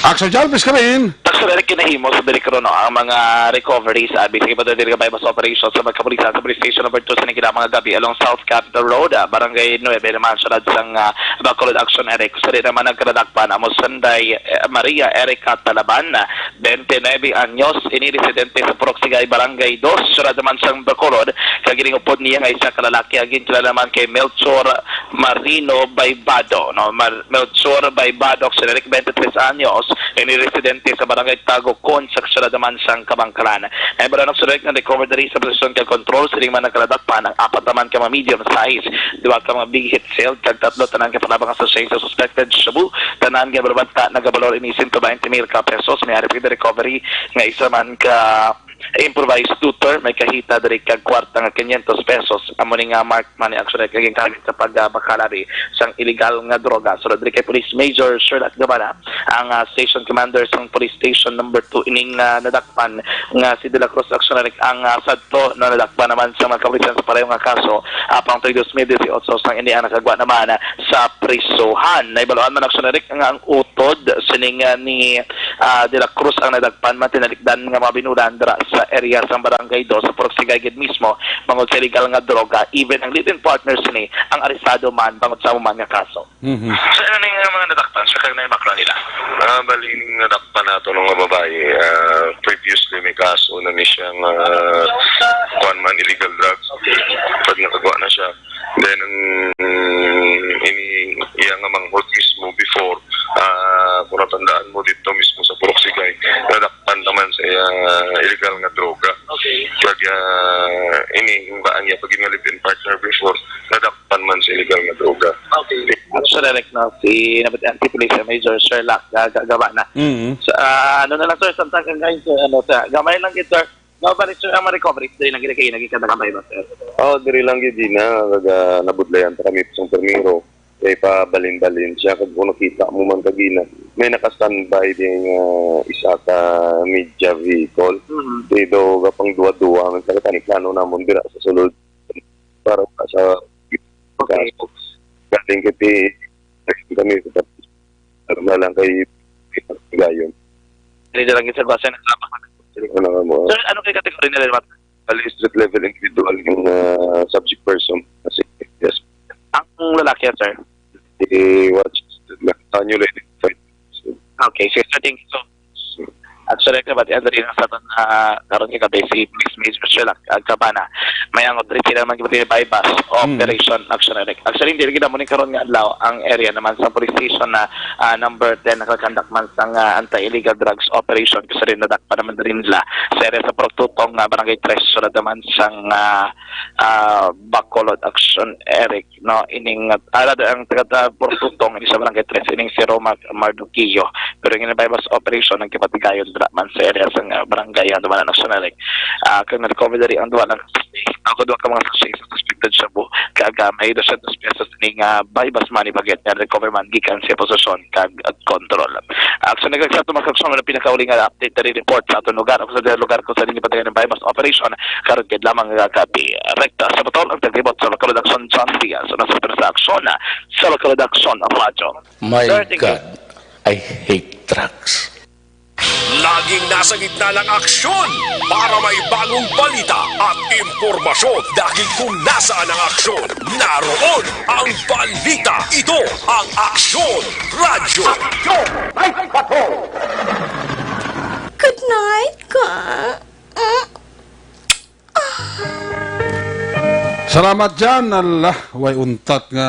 Action dyan, please come in. Taksurerik kinahimo sa Dirikrono ang mga recovery sa abis sa iba diri bypass operation sa magkapulisan sa police station number 2 sa Nagila mga gabi along South Capitol Road, Barangay 9 naman sa sang Bacolod Action Eric. Sa rin naman nagkradakpan amo Sanday Maria Erica Talaban, 29 anyos, ini residente sa Puroksigay Barangay 2 sa naman sang Bacolod. Kagiling upod niya nga isa kalalaki agin sila naman kay Melchor Marino Baybado, no? Melchor Baybado sa Eric 23 anyos, ini residente sa Barangay Tago Con sa naman sang Kabangkalan. Ay baranok sa na recovered diri sa presyon kay control siling man nagkradakpan ang apat naman ka medium size, duwa ka mga big hit sale kag tatlo tanan ka palabang sa suspected shabu, tanan ka berbanta nagabalor ini 120,000 pesos. May ari recovery nga isa man ka improvised tutor may kahita diri kag kwarta nga 500 pesos amo ni nga mark money actually kaging gamit sa pagbakalari sang illegal nga droga. So diri kay Police Major Sherlock Gabana ang station commander sang police station number 2 ining nadakpan nga si De La Cruz Actionary ang sadto na nadakpan naman sa mga kapulisan sa pareho nga kaso apang 2018 sang Indiana kagwa naman sa prisuhan. Naibaluan man Actionary nga ang utod sining ni De La Cruz ang nadakpan man tinalikdan nga mga binudan dira sa area sa Barangay 2 sa Puroksigay mismo bangod sa illegal nga droga. Even ang live-in partners ni ang arestado man bangod sa man nga kaso. So ano nga mga nadakpan sa kag na bakla nila? Baling nadakpan nato ng babae. Previously may kaso na ni siyang man illegal drugs. Pag nakagawa na siya. Then iya nga manghod mismo before kung natandaan mo dito mismo sa Puroksigay, nadakpan naman sa illegal nga droga. Kaya baan niya pag live-in partner before, nadakpan man sa illegal nga droga. Actually, no, si Anti-Police Major Sherlock Gabana. So, ano na lang sir, samtang kang guys, gamay lang ito sir. Nobalik sir ang recovery, diri lang gina kayo nagkikadakamay ba sir? Diri lang gid na nabudlayan pa kami sa permiro. Kaya pa balin-balin siya kag kung nakita mo man kagina may naka-standby din isa ka media vehicle dito kapang duwa-duwa ang talaga plano namon dira sa sulod para sa kaso galing kiti kami sa lang kay gayon dili lang gid sa base na sir ano kay kategory nila ba street level individual yung subject person kasi yes ang lalaki sir watch annual identified. Okay, Thank you. Actually, kabat yan rin sa aton karon kay kabe si Miss Michelle Cabana. May ang odri sila man gibati bypass operation action direct. Actually, hindi kita mo ni karon nga adlaw ang area naman sa police station na number 10 nakakandak man sang anti-illegal drugs operation kasi rin nadak pa naman rin nila sa area sa Protutong barangay 3 sulod naman sang Bacolod action Eric no ining ang taga Protutong ini sa barangay 3 ining si Roma Marduquillo pero yung bypass operation ang kipatigayon man sa area sa barangay ang dumanan nasyonalik kung na-recover dari ang dumanan ako doon ka mga saksi sa suspected siya po kaga may 200 pesos ning bypass money baget na recover man gikan sa posisyon kag at control so nagkaksato makakasama na pinakauling update na report sa atong lugar ako sa lugar ko sa linya patagan ng bypass operation karon kid lamang kapi rekta sa botol ang taglibot sa local action John Diaz so nasa aksyon sa local action ang radyo. My God, I hate trucks. Laging nasa gitna ng aksyon para may bagong balita at impormasyon dahil kung nasaan ang aksyon, naroon ang balita. Ito ang Aksyon Radio. Good night, ka. Salamat dyan. Allah, way untat nga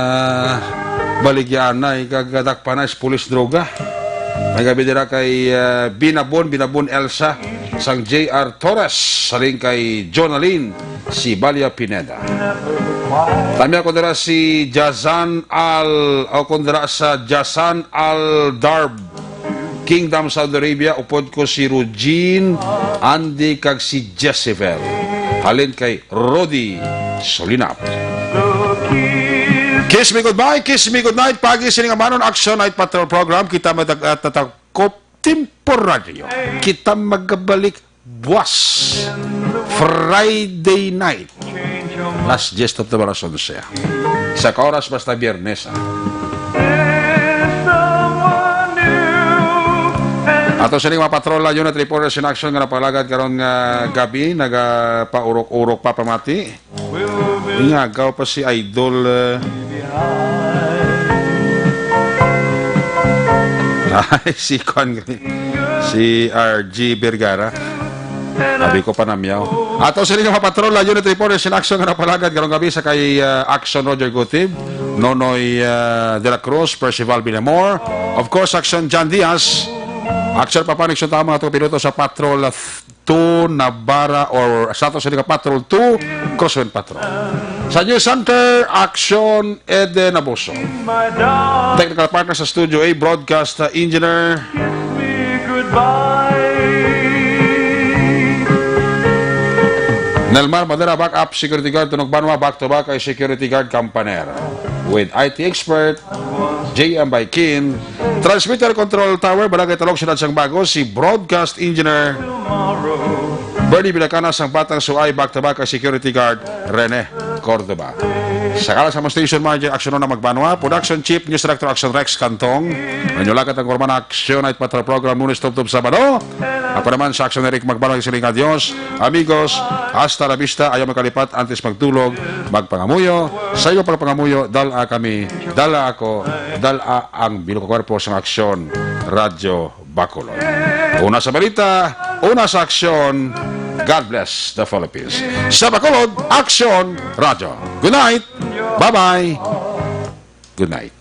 baligyan na ikagadak pa na pulis droga. May gabi dira kay Binabon Elsa, sang J.R. Torres, saling kay Jonaline, si Balia Pineda. Tami ako dira si Jazan Al-Darb, Kingdom Saudi Arabia, upod ko si Rugine, Andy, kag si Jezebel. Halin kay Rodi Solinap. Kiss me goodbye, kiss me good night. Pagi sining amanon Action Night Patrol Program. Kita matatakop temporaryo. Kita magabalik buwas Friday night. Last gist of the Barasol siya. Isa ka oras basta biyernes. Ato sining mga patrol yun at reporters in action nga napalagad karon nga gabi nagapaurok-urok pa pamati. Ingagaw pa si Idol si RG Vergara. Sabi ko pa namyaw. Ato sining mga patrol yun at reporters in action nga napalagad karon gabi sa kay Action Roger Gutib, Nonoy De La Cruz, Percival Binamor, of course Action John Diaz. Action papanik sa tama ito piloto sa Patrol 2 Nabara or sa ito sa Patrol 2 Crosswind Patrol. Sa News Center, Action Eden Abuso. Technical partner sa Studio A, Broadcast Engineer. Nelmar Madera, backup security guard. Tunog Banwa, back to back ay security guard Campanera. With IT expert, JM by Kin. Transmitter Control Tower, Barangay Talog, Sinad sang Bago, si Broadcast Engineer Bernie Bilacana, sang Batang Suay, back to back ay security guard Rene Cordoba. Sakala sa mga station manager, Action na Magbanwa, Production Chief, News Director Action Rex Cantong, Nanyulakat ang Korman Action Night Patrol Program, Lunes Tub-Tub Sabado. Ako naman sa Action Eric Magbanwa, siling adios, amigos, hasta la vista, ayaw makalipat, antes magtulog, magpangamuyo, sa iyo pagpangamuyo, dala kami, dala ako, dala ang binukakwarpo sa Action Radio Bacolod. Una sa balita, una sa aksyon. God bless the Philippines. Sa Bacolod, Action Radio. Good night. Bye-bye. Good night.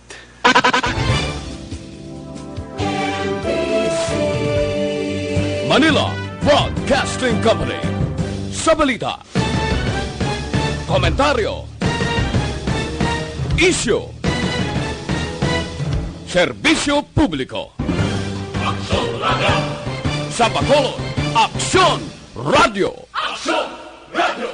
Manila Broadcasting Company. Sa balita, komentaryo, issue, serbisyo publiko. Sa Bacolod, Aksyon Radio. Aksyon Radio.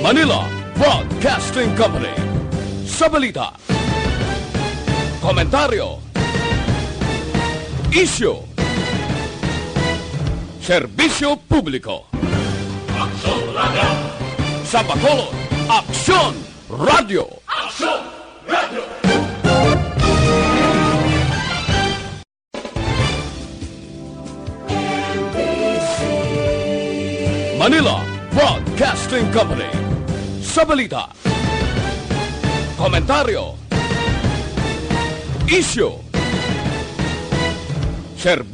Manila Broadcasting Company. Sa balita, komentaryo, issue, serbisyo publiko. Aksyon Radio. Sa Bacolod, Aksyon Radio. Aksyon Radio. Manila Broadcasting Company. sa balita. Komentaryo. Issue. Serbisyo.